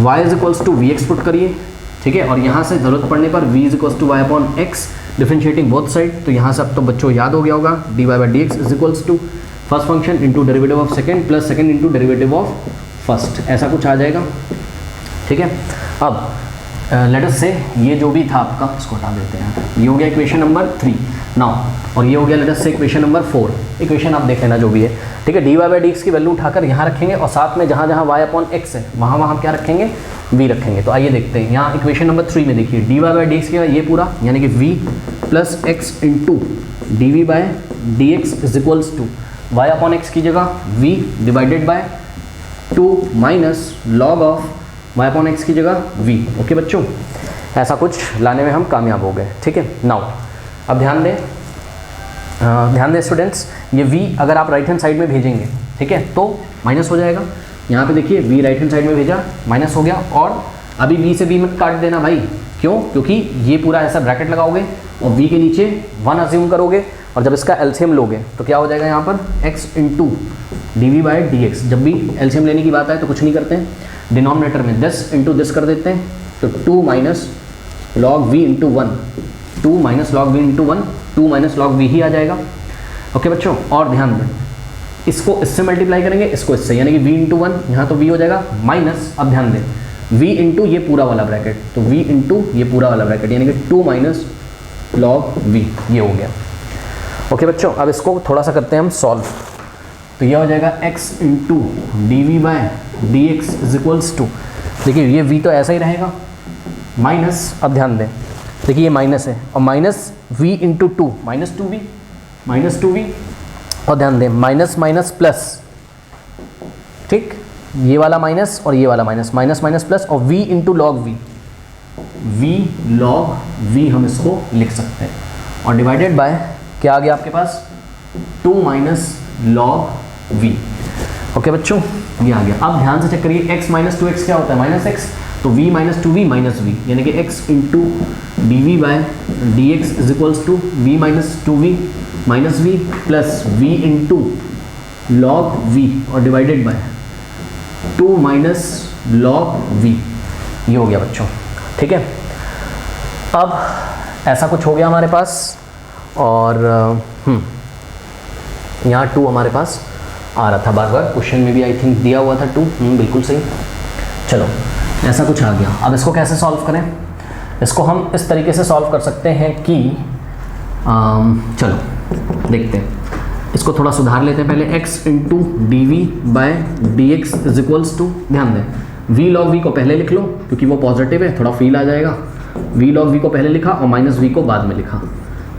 y is equals to v x put करिए, ठीक है। और यहाँ से ज़रूरत पड़ने पर v is equals to y upon x, differentiating both side. तो यहाँ से अब तो बच्चों याद हो गया होगा, d y by d x is equals to first function into derivative of second plus second into derivative of first, ऐसा कुछ आ जाएगा। ठीक है। अब लेट अस से ये जो भी था आपका, इसको हटा देते हैं, ये हो गया इक्वेशन नंबर 3 नाउ, और ये हो गया लेट अस से इक्वेशन नंबर 4। इक्वेशन आप देख लेना जो भी है, ठीक है। D y by d x की वैल्यू उठाकर यहाँ रखेंगे और साथ में जहाँ जहाँ वाई अपॉन एक्स है वहाँ वहाँ क्या रखेंगे, v रखेंगे। तो आइए देखते हैं, यहाँ इक्वेशन नंबर 3 में देखिए d y by d x की ये पूरा यानी कि v plus x into d v by d x is equals to y upon x की जगह v divided by 2 minus log of y upon x की जगह v। ओके बच्चों, ऐसा कुछ लाने में हम कामयाब हो गए। ठीक है। नाउ अब ध्यान दें स्टूडेंट्स, ये v अगर आप राइट हैंड साइड में भेजेंगे, ठीक है, तो माइनस हो जाएगा। यहाँ पे देखिए v राइट हैंड साइड में भेजा, माइनस हो गया। और अभी v से v मत काट देना भाई, क्यों? क्योंकि ये पूरा ऐसा ब्रैकेट लगाओगे और v के नीचे 1 अज्यूम करोगे, और जब इसका एलसीएम लोगे तो क्या हो जाएगा यहाँ पर x into d v by d x. जब भी एलसीएम लेने की बात आए तो कुछ नहीं करते हैं, डिनोमिनेटर में दिस इंटू दिस कर देते हैं, तो 2 minus log v into 1, 2 minus log v into 1, 2 minus log v ही आ जाएगा। ओके बच्चों, और ध्यान दें, इसको इससे मल्टीप्लाई करेंगे, इसको इससे, यानी कि v इंटू 1, यहाँ तो v हो जाएगा माइनस, अब ध्यान दें v इंटू ये पूरा वाला ब्रैकेट, तो v इंटू ये पूरा वाला ब्रैकेट यानी कि 2 माइनस लॉग v, ये हो गया। ओके बच्चों, अब इसको थोड़ा सा करते हैं हम सॉल्व। तो यह हो जाएगा x into d v by d x is equals to, देखिए ये v तो ऐसा ही रहेगा माइनस, अब ध्यान दें, देखिए ये माइनस है और minus v into 2 minus 2v, और ध्यान दें माइनस माइनस प्लस, ठीक, ये वाला माइनस और ये वाला माइनस, माइनस माइनस प्लस, और v into log v log v हम इसको लिख सकते हैं, और डिवाइडेड बाय क्या आ गया आपके पास 2 माइनस लॉग v। ओके बच्चों, ये आ गया। अब ध्यान से चेक करिए, x माइनस 2x क्या होता है, माइनस x, तो v minus 2v minus v, यानी कि x into d v by d x is equals to v minus 2v minus v plus v into log v, और divided by 2 minus log v, ये हो गया बच्चों। ठीक है। अब ऐसा कुछ हो गया हमारे पास, और यहाँ 2 हमारे पास आ रहा था बार बार, क्वेश्चन में भी आई थिंक दिया हुआ था 2, बिल्कुल सही। चलो ऐसा कुछ आ गया। अब इसको कैसे सॉल्व करें, इसको हम इस तरीके से सॉल्व कर सकते हैं कि चलो देखते हैं, इसको थोड़ा सुधार लेते हैं पहले। x into d v by d x is equals to, ध्यान दें v लॉग v को पहले लिख लो क्योंकि वो पॉजिटिव है, थोड़ा फील आ जाएगा। v लॉग v को पहले लिखा और माइनस v को बाद में लिखा,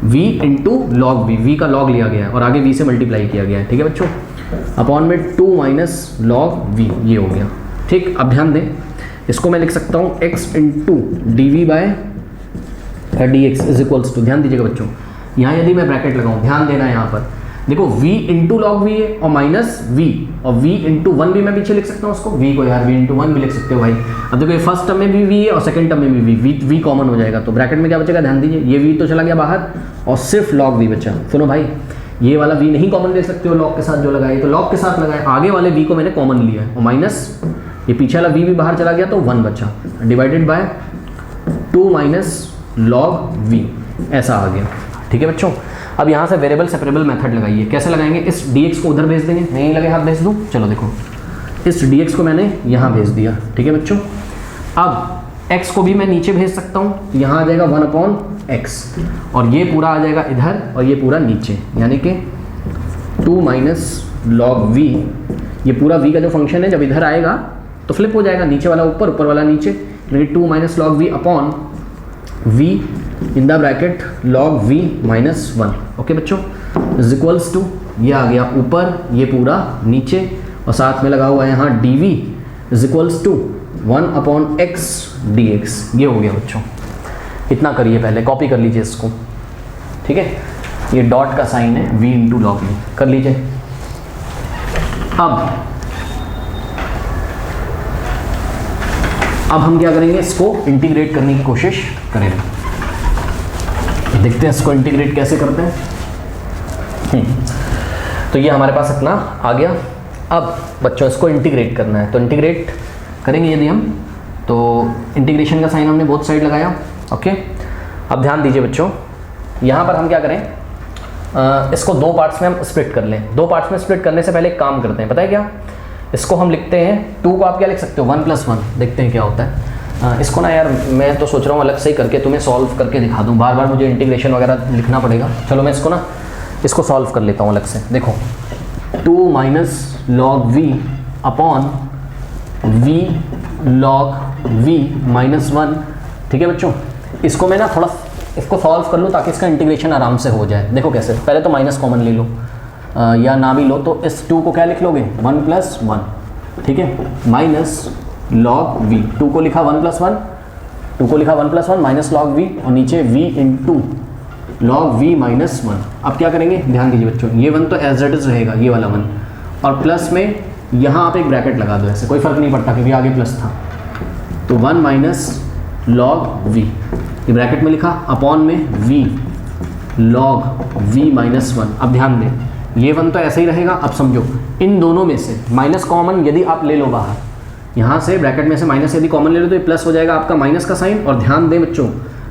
v इंटू लॉग v का लॉग लिया गया है और आगे v से मल्टीप्लाई किया गया है। ठीक है बच्चों, अपॉन में 2 माइनस लॉग v, ये हो गया। ठीक, अब ध्यान दें, इसको मैं लिख सकता हूँ x into d v by d x is equals to, ध्यान दीजिएगा बच्चों, यहाँ यदि मैं ब्रैकेट लगाऊँ, ध्यान देना यहाँ पर देखो v इंटू लॉग v है और माइनस v, और v इंटू 1 भी मैं पीछे लिख सकता हूँ उसको, v को यार v इंटू 1 भी लिख सकते हो भाई। अब देखो ये फर्स्ट टर्म में भी v है और सेकंड टर्म में भी v कॉमन हो जाएगा, तो ब्रैकेट में क्या बचेगा, ध्यान दीजिए, ये v तो चला गया बाहर और सिर्फ लॉग v बचा। सुनो भाई, ये वाला v नहीं कॉमन ले सकते हो लॉग के साथ जो लगाए, तो लॉग के साथ लगाए, आगे वाले v को मैंने कॉमन लिया है, और माइनस ये पीछे वाला v भी बाहर चला गया तो 1 बचा, divided by 2 minus log v, ऐसा आ गया। ठीक है बच्चों, अब यहाँ से वेरिएबल सेपरेबल मेथड लगाइए। कैसे लगाएंगे, इस dx को उधर भेज देंगे, नहीं लगे हाथ भेज दूँ, चलो देखो इस dx को मैंने यहाँ भेज दिया। ठीक है बच्चों, अब x को भी मैं नीचे भेज सकता हूँ, यहाँ आ जाएगा 1 अपॉन x, और ये पूरा आ जाएगा इधर और ये पूरा नीचे, यानी कि 2 माइनस लॉग v, ये पूरा v का जो फंक्शन है जब इधर आएगा तो फ्लिप हो जाएगा, नीचे वाला ऊपर, ऊपर वाला नीचे, यानी 2 minus log v upon v in the bracket log v minus 1। Okay बच्चों, इज इक्वल्स टू, ये आ गया ऊपर, ये पूरा नीचे, और साथ में लगा हुआ है यहाँ dv is equals to 1 upon x dx, ये हो गया बच्चों। इतना करिए, पहले कॉपी कर लीजिए इसको। ठीक है, ये डॉट का साइन है, v इंटू लॉग v, कर लीजिए। अब हम क्या करेंगे, इसको इंटीग्रेट करने की कोशिश करेंगे, देखते हैं इसको इंटीग्रेट कैसे करते हैं। तो ये हमारे पास इतना आ गया। अब बच्चों इसको इंटीग्रेट करना है, तो इंटीग्रेट करेंगे यदि हम, तो इंटीग्रेशन का साइन हमने बोथ साइड लगाया। ओके, अब ध्यान दीजिए बच्चों, यहाँ पर हम क्या करें, इसको दो पार्ट्स में हम स्प्लिट कर लें। दो पार्ट्स में स्प्लिट करने से पहले एक काम करते हैं, पता है क्या, इसको हम लिखते हैं 2 को आप क्या लिख सकते हो 1 + 1, देखते हैं क्या होता है। इसको ना यार मैं तो सोच रहा हूँ अलग से ही करके तुम्हें सॉल्व करके दिखा दूँ, बार बार मुझे इंटीग्रेशन वगैरह लिखना पड़ेगा। चलो मैं इसको सॉल्व कर लेता हूँ अलग से। देखो 2 - log v upon v log v - 1, ठीक है बच्चों। इसको मैं ना थोड़ा इसको सॉल्व कर लूँ ताकि इसका इंटीग्रेशन आराम से हो जाए। देखो कैसे, पहले तो माइनस कॉमन ले लो, या ना भी लो तो इस 2 को क्या लिख लोगे 1 + 1, ठीक है, माइनस log v, 2 को लिखा 1 + 1, 2 को लिखा 1 + 1 माइनस log v, और नीचे v × log v - 1। अब क्या करेंगे, ध्यान दीजिए बच्चों, ये 1 तो एज इट इज रहेगा, ये वाला 1, और प्लस में यहाँ आप एक ब्रैकेट लगा दो, ऐसे कोई फर्क नहीं पड़ता क्योंकि आगे प्लस था। तो 1 - log v, ये ब्रैकेट में लिखा, अपॉन में v log v - 1। अब ध्यान दें, ये 1 तो ऐसे ही रहेगा। अब समझो इन दोनों में से माइनस कॉमन यदि आप ले लो बाहर, यहाँ से ब्रैकेट में से माइनस यदि कॉमन ले लो तो ये प्लस हो जाएगा आपका माइनस का साइन। और ध्यान दें बच्चों,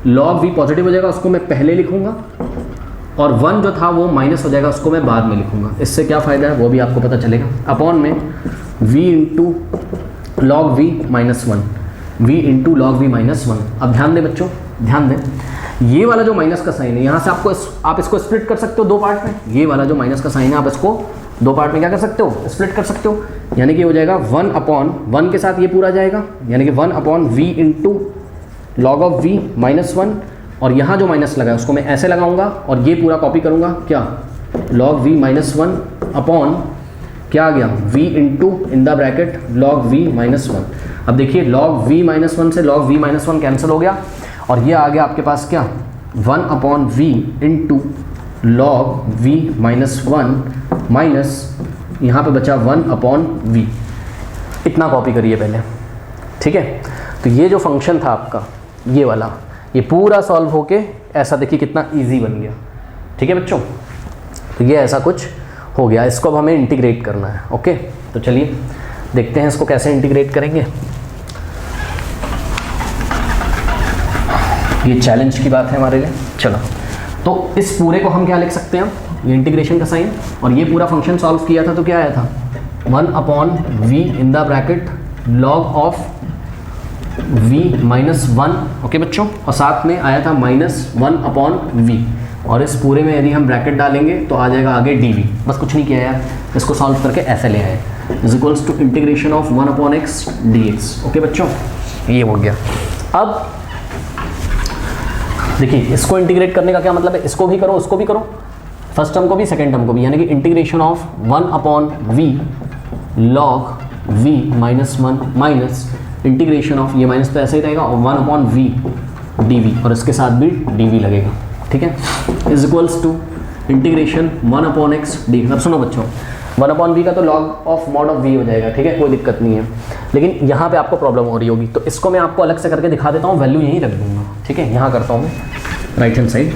log v पॉजिटिव हो जाएगा, उसको मैं पहले लिखूंगा, और 1 जो था वो माइनस हो जाएगा, उसको मैं बाद में लिखूंगा। इससे क्या फ़ायदा है वो भी आपको पता चलेगा। अपॉन में v × log v - 1, v × log v - 1। अब ध्यान दें बच्चों, ध्यान दें, ये वाला जो माइनस का साइन है, यहाँ से आप इसको स्प्लिट कर सकते हो दो पार्ट में। ये वाला जो माइनस का साइन है आप इसको दो पार्ट में क्या कर सकते हो, स्प्लिट कर सकते हो। यानी कि हो जाएगा 1/1 के साथ ये पूरा जाएगा, यानी कि 1/v × log of v - 1, और यहाँ जो माइनस लगा है उसको मैं ऐसे लगाऊंगा और ये पूरा कॉपी करूंगा, क्या log v - 1 अपॉन क्या आ गया v in the bracket log v - 1। अब देखिए log v - 1 से log v - 1 कैंसिल हो गया, और ये आ गया आपके पास क्या 1/v × log v - 1 माइनस यहाँ पे बचा 1/v। इतना कॉपी करिए पहले, ठीक है। तो ये जो फंक्शन था आपका ये वाला, ये पूरा सॉल्व होके ऐसा देखिए कितना इजी बन गया, ठीक है बच्चों। तो ये ऐसा कुछ हो गया, इसको अब हमें इंटीग्रेट करना है। ओके, तो चलिए देखते हैं इसको कैसे इंटीग्रेट करेंगे। ये चैलेंज की बात है हमारे लिए। चलो, तो इस पूरे को हम क्या लिख सकते हैं, ये इंटीग्रेशन का साइन, और ये पूरा फंक्शन सॉल्व किया था तो क्या आया था 1/v in the bracket log of v - 1। Okay बच्चों, और साथ में आया था -1/v, और इस पूरे में यदि हम ब्रैकेट डालेंगे तो आ जाएगा आगे dv। बस कुछ नहीं किया यार, इसको सॉल्व करके ऐसे ले आए, is to integration of 1/x dx। Okay बच्चों, ये हो गया। अब देखिए इसको इंटीग्रेट करने का क्या मतलब है, इसको भी करो उसको भी करो, फर्स्ट टर्म को भी सेकेंड टर्म को भी, यानी कि integration of 1/v log v - 1 minus integration of, ये माइनस तो ऐसे ही रहेगा, और 1/v dv, और इसके साथ भी dv लगेगा, ठीक है, is equals to integration 1/x dv। अब सुनो बच्चों, 1/v का तो log of mod of v हो जाएगा, ठीक है, कोई दिक्कत नहीं है, लेकिन यहाँ पे आपको प्रॉब्लम हो रही होगी, तो इसको मैं आपको अलग से करके दिखा देता हूँ, वैल्यू यहीं रख दूंगा, ठीक है। यहाँ करता हूँ मैं राइट हैंड साइड,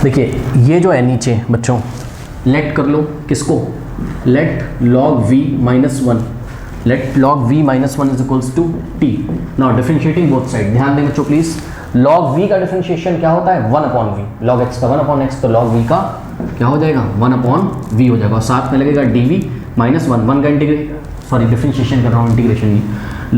देखिए ये जो है नीचे बच्चों, लेट कर लो किसको, let log v - 1, let log v - 1 is equals to t। Now differentiating both side, ध्यान देंगे बच्चों प्लीज, log v का डिफरेंशिएशन क्या होता है 1/v, log x का 1/x, तो log v का क्या हो जाएगा 1/v हो जाएगा, और साथ में लगेगा dv - 1 का डिफरेंशिएशन कर रहा हूँ, इंटीग्रेशन नहीं,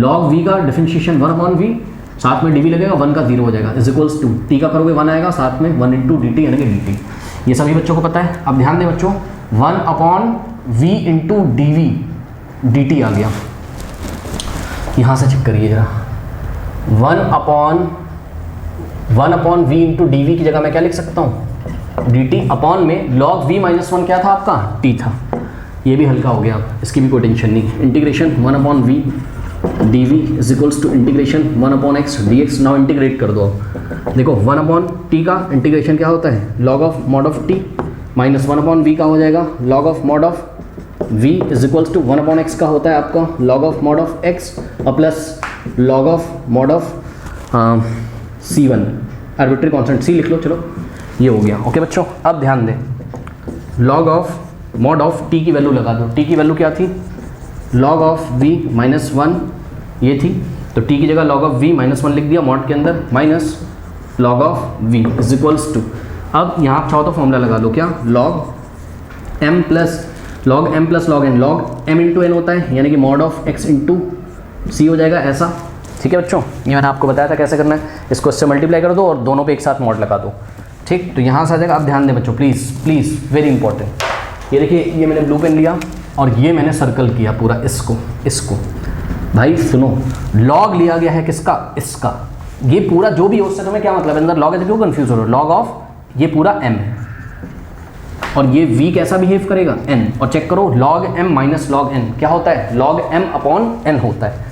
log v का डिफरेंशिएशन 1/v, साथ में dv लगेगा, 1 का 0 हो जाएगा, इज इक्वल्स टू t का करोगे 1 आएगा, साथ में 1 × dt यानी कि dt। ये सभी बच्चों को पता है। अब ध्यान दें बच्चों, 1/v × dv dt आ गया, यहाँ से चेक करिए जरा, 1/v × dv की जगह मैं क्या लिख सकता हूँ dt, अपॉन में log v - 1 क्या था आपका t था, ये भी हल्का हो गया, इसकी भी कोई टेंशन नहीं, integration 1/v dv is equals to integration 1/x dx। Now integrate कर दो, देखो 1/t का इंटीग्रेशन क्या होता है log of mod of t, minus 1/v का हो जाएगा log of mod of v is equals to 1/x का होता है आपका log of mod of x, और plus log of mod of c1, arbitrary constant c लिख लो, चलो ये हो गया। ओके बच्चों, अब ध्यान दें, log of mod of T की वैल्यू लगा दो। टी की वैल्यू क्या थी, लॉग ऑफ v माइनस 1 ये थी, तो टी की जगह लॉग ऑफ v माइनस 1 लिख दिया मॉड के अंदर, minus log of v is equals to, अब यहाँ आप चाहो तो फॉर्मूला लगा दो, क्या, log m plus log n, log m into n होता है, यानी कि mod of x into c हो जाएगा ऐसा। ठीक है बच्चों, ये मैंने आपको बताया था कैसे करना है, इसको इससे मल्टीप्लाई कर दो और दोनों पे एक साथ मॉड लगा दो। ठीक, तो यहाँ से आ जाएगा। आप ध्यान दें बच्चों, प्लीज़ वेरी इंपॉर्टेंट, ये देखिए ये मैंने ब्लू पेन लिया और ये मैंने सर्कल किया पूरा इसको भाई सुनो, लॉग लिया गया है किसका, इसका, ये पूरा जो भी हो उससे तुम्हें क्या मतलब है, अंदर लॉग है तो क्यों कंफ्यूज हो रहे हो, लॉग ऑफ ये पूरा m है और ये v कैसा बिहेव करेगा, n, और चेक करो log m minus log n क्या होता है, log m अपॉन n होता है,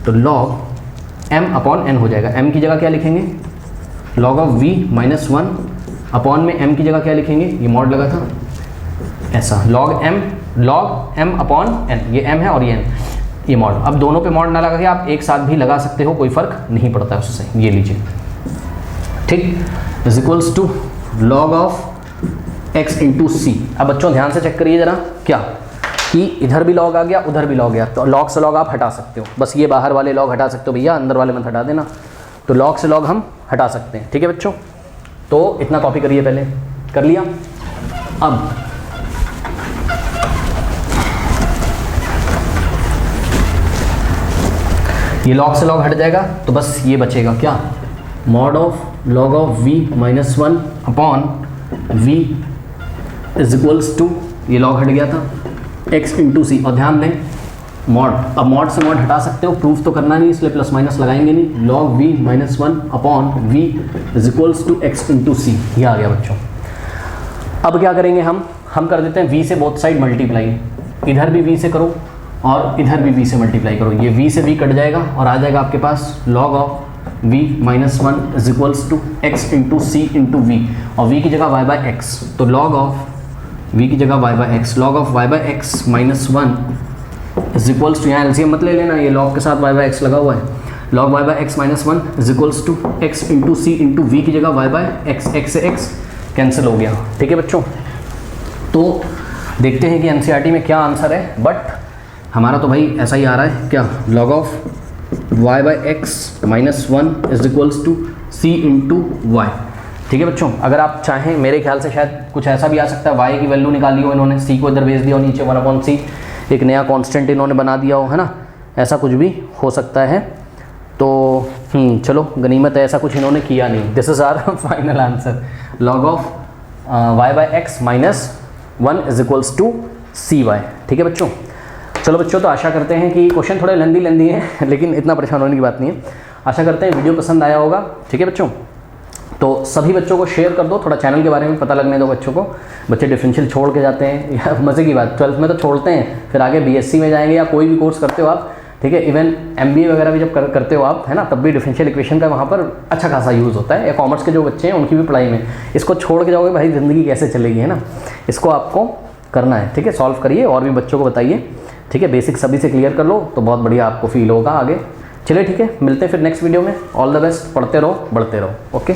तो log m अपॉन n हो जाएगा। m की जगह क्या लिखेंगे, log of v minus 1 upon में m की जगह क्या लिखेंगे, ये मॉड लगा था ऐसा, log m अपॉन n, ये m है और ये n, ये मॉड। अब दोनों पे मॉड ना लगा के आप एक साथ भी लगा सकते हो, कोई फर्क नहीं पड़ता है उससे, ये लीजिए। ठीक, is equals to log of x into c. अब बच्चों ध्यान से चेक करिए जरा, क्या कि इधर भी लॉग आ गया उधर भी लॉग गया, तो लॉग से लॉग आप हटा सकते हो, बस ये बाहर वाले लॉग हटा सकते हो भैया, अंदर वाले मत हटा देना, तो लॉग से लॉग हम हटा सकते हैं। ठीक है बच्चों, तो इतना कॉपी करिए, पहले कर लिया। अब ये लॉग से लॉग हट जाएगा तो बस ये बचेगा क्या, mod of log of v minus 1 upon v is equals to, ये लॉग हट गया था, x इंटू सी, और ध्यान दें मॉड, अब मॉड से मॉड हटा सकते हो, प्रूफ तो करना नहीं इसलिए प्लस माइनस लगाएंगे नहीं, log v minus 1 upon v is equals to x into c, ये आ गया बच्चों। अब क्या करेंगे हम कर देते हैं v से बोथ साइड मल्टीप्लाई, इधर भी v से करो और इधर भी v से मल्टीप्लाई करो, ये v से v कट जाएगा और आ जाएगा आपके पास log of v minus 1 is equals to x into c into v, और v की जगह y बाई एक्स, तो लॉग ऑफ v की जगह y by x, log of y by x minus 1 is equals to, यहाँ LCM मत ले लेना, ये लॉग के साथ y बाई एक्स लगा हुआ है, log y by x minus 1 is equals to x into c into v की जगह y बाई एक्स, x से x कैंसिल हो गया। ठीक है बच्चों, तो देखते हैं कि एनसीईआरटी में क्या आंसर है, बट हमारा तो भाई ऐसा ही आ रहा है, क्या, log of y by x minus 1 is equals to c into y. ठीक है बच्चों, अगर आप चाहें, मेरे ख्याल से शायद कुछ ऐसा भी आ सकता है, y की वैल्यू निकाली हो इन्होंने, c को इधर भेज दिया हो, नीचे 1/c एक नया कांस्टेंट इन्होंने बना दिया हो, है ना, ऐसा कुछ भी हो सकता है। तो चलो गनीमत है, ऐसा कुछ इन्होंने किया नहीं। This is our final answer, log of y by x minus 1 is equals to c y. ठीक है बच्चों, चलो बच्चों, तो आशा करते हैं कि क्वेश्चन थोड़े लेंदी हैं लेकिन इतना परेशान होने की बात नहीं है। आशा करते हैं वीडियो पसंद आया होगा। ठीक है बच्चों, तो सभी बच्चों को शेयर कर दो, थोड़ा चैनल के बारे में पता लगने दो बच्चों को। बच्चे डिफरेंशियल छोड़ के जाते हैं, या मज़े की बात 12th में तो छोड़ते हैं, फिर आगे बीएससी में जाएंगे या कोई भी कोर्स करते हो आप, ठीक है, इवन एमबीए वगैरह भी जब करते हो आप, है ना, तब भी डिफरेंशियल इक्वेशन का वहाँ पर अच्छा खासा यूज़ होता है, या कॉमर्स के जो बच्चे हैं उनकी भी पढ़ाई में। इसको छोड़ के जाओगे भाई, ज़िंदगी कैसे चलेगी, है ना, इसको आपको करना है। ठीक है, सॉल्व करिए और भी बच्चों को बताइए। ठीक है, बेसिक सभी से क्लियर कर लो तो बहुत बढ़िया आपको फील होगा आगे। चलिए ठीक है, मिलते हैं फिर नेक्स्ट वीडियो में। ऑल द बेस्ट, पढ़ते रहो, बढ़ते रहो। ओके।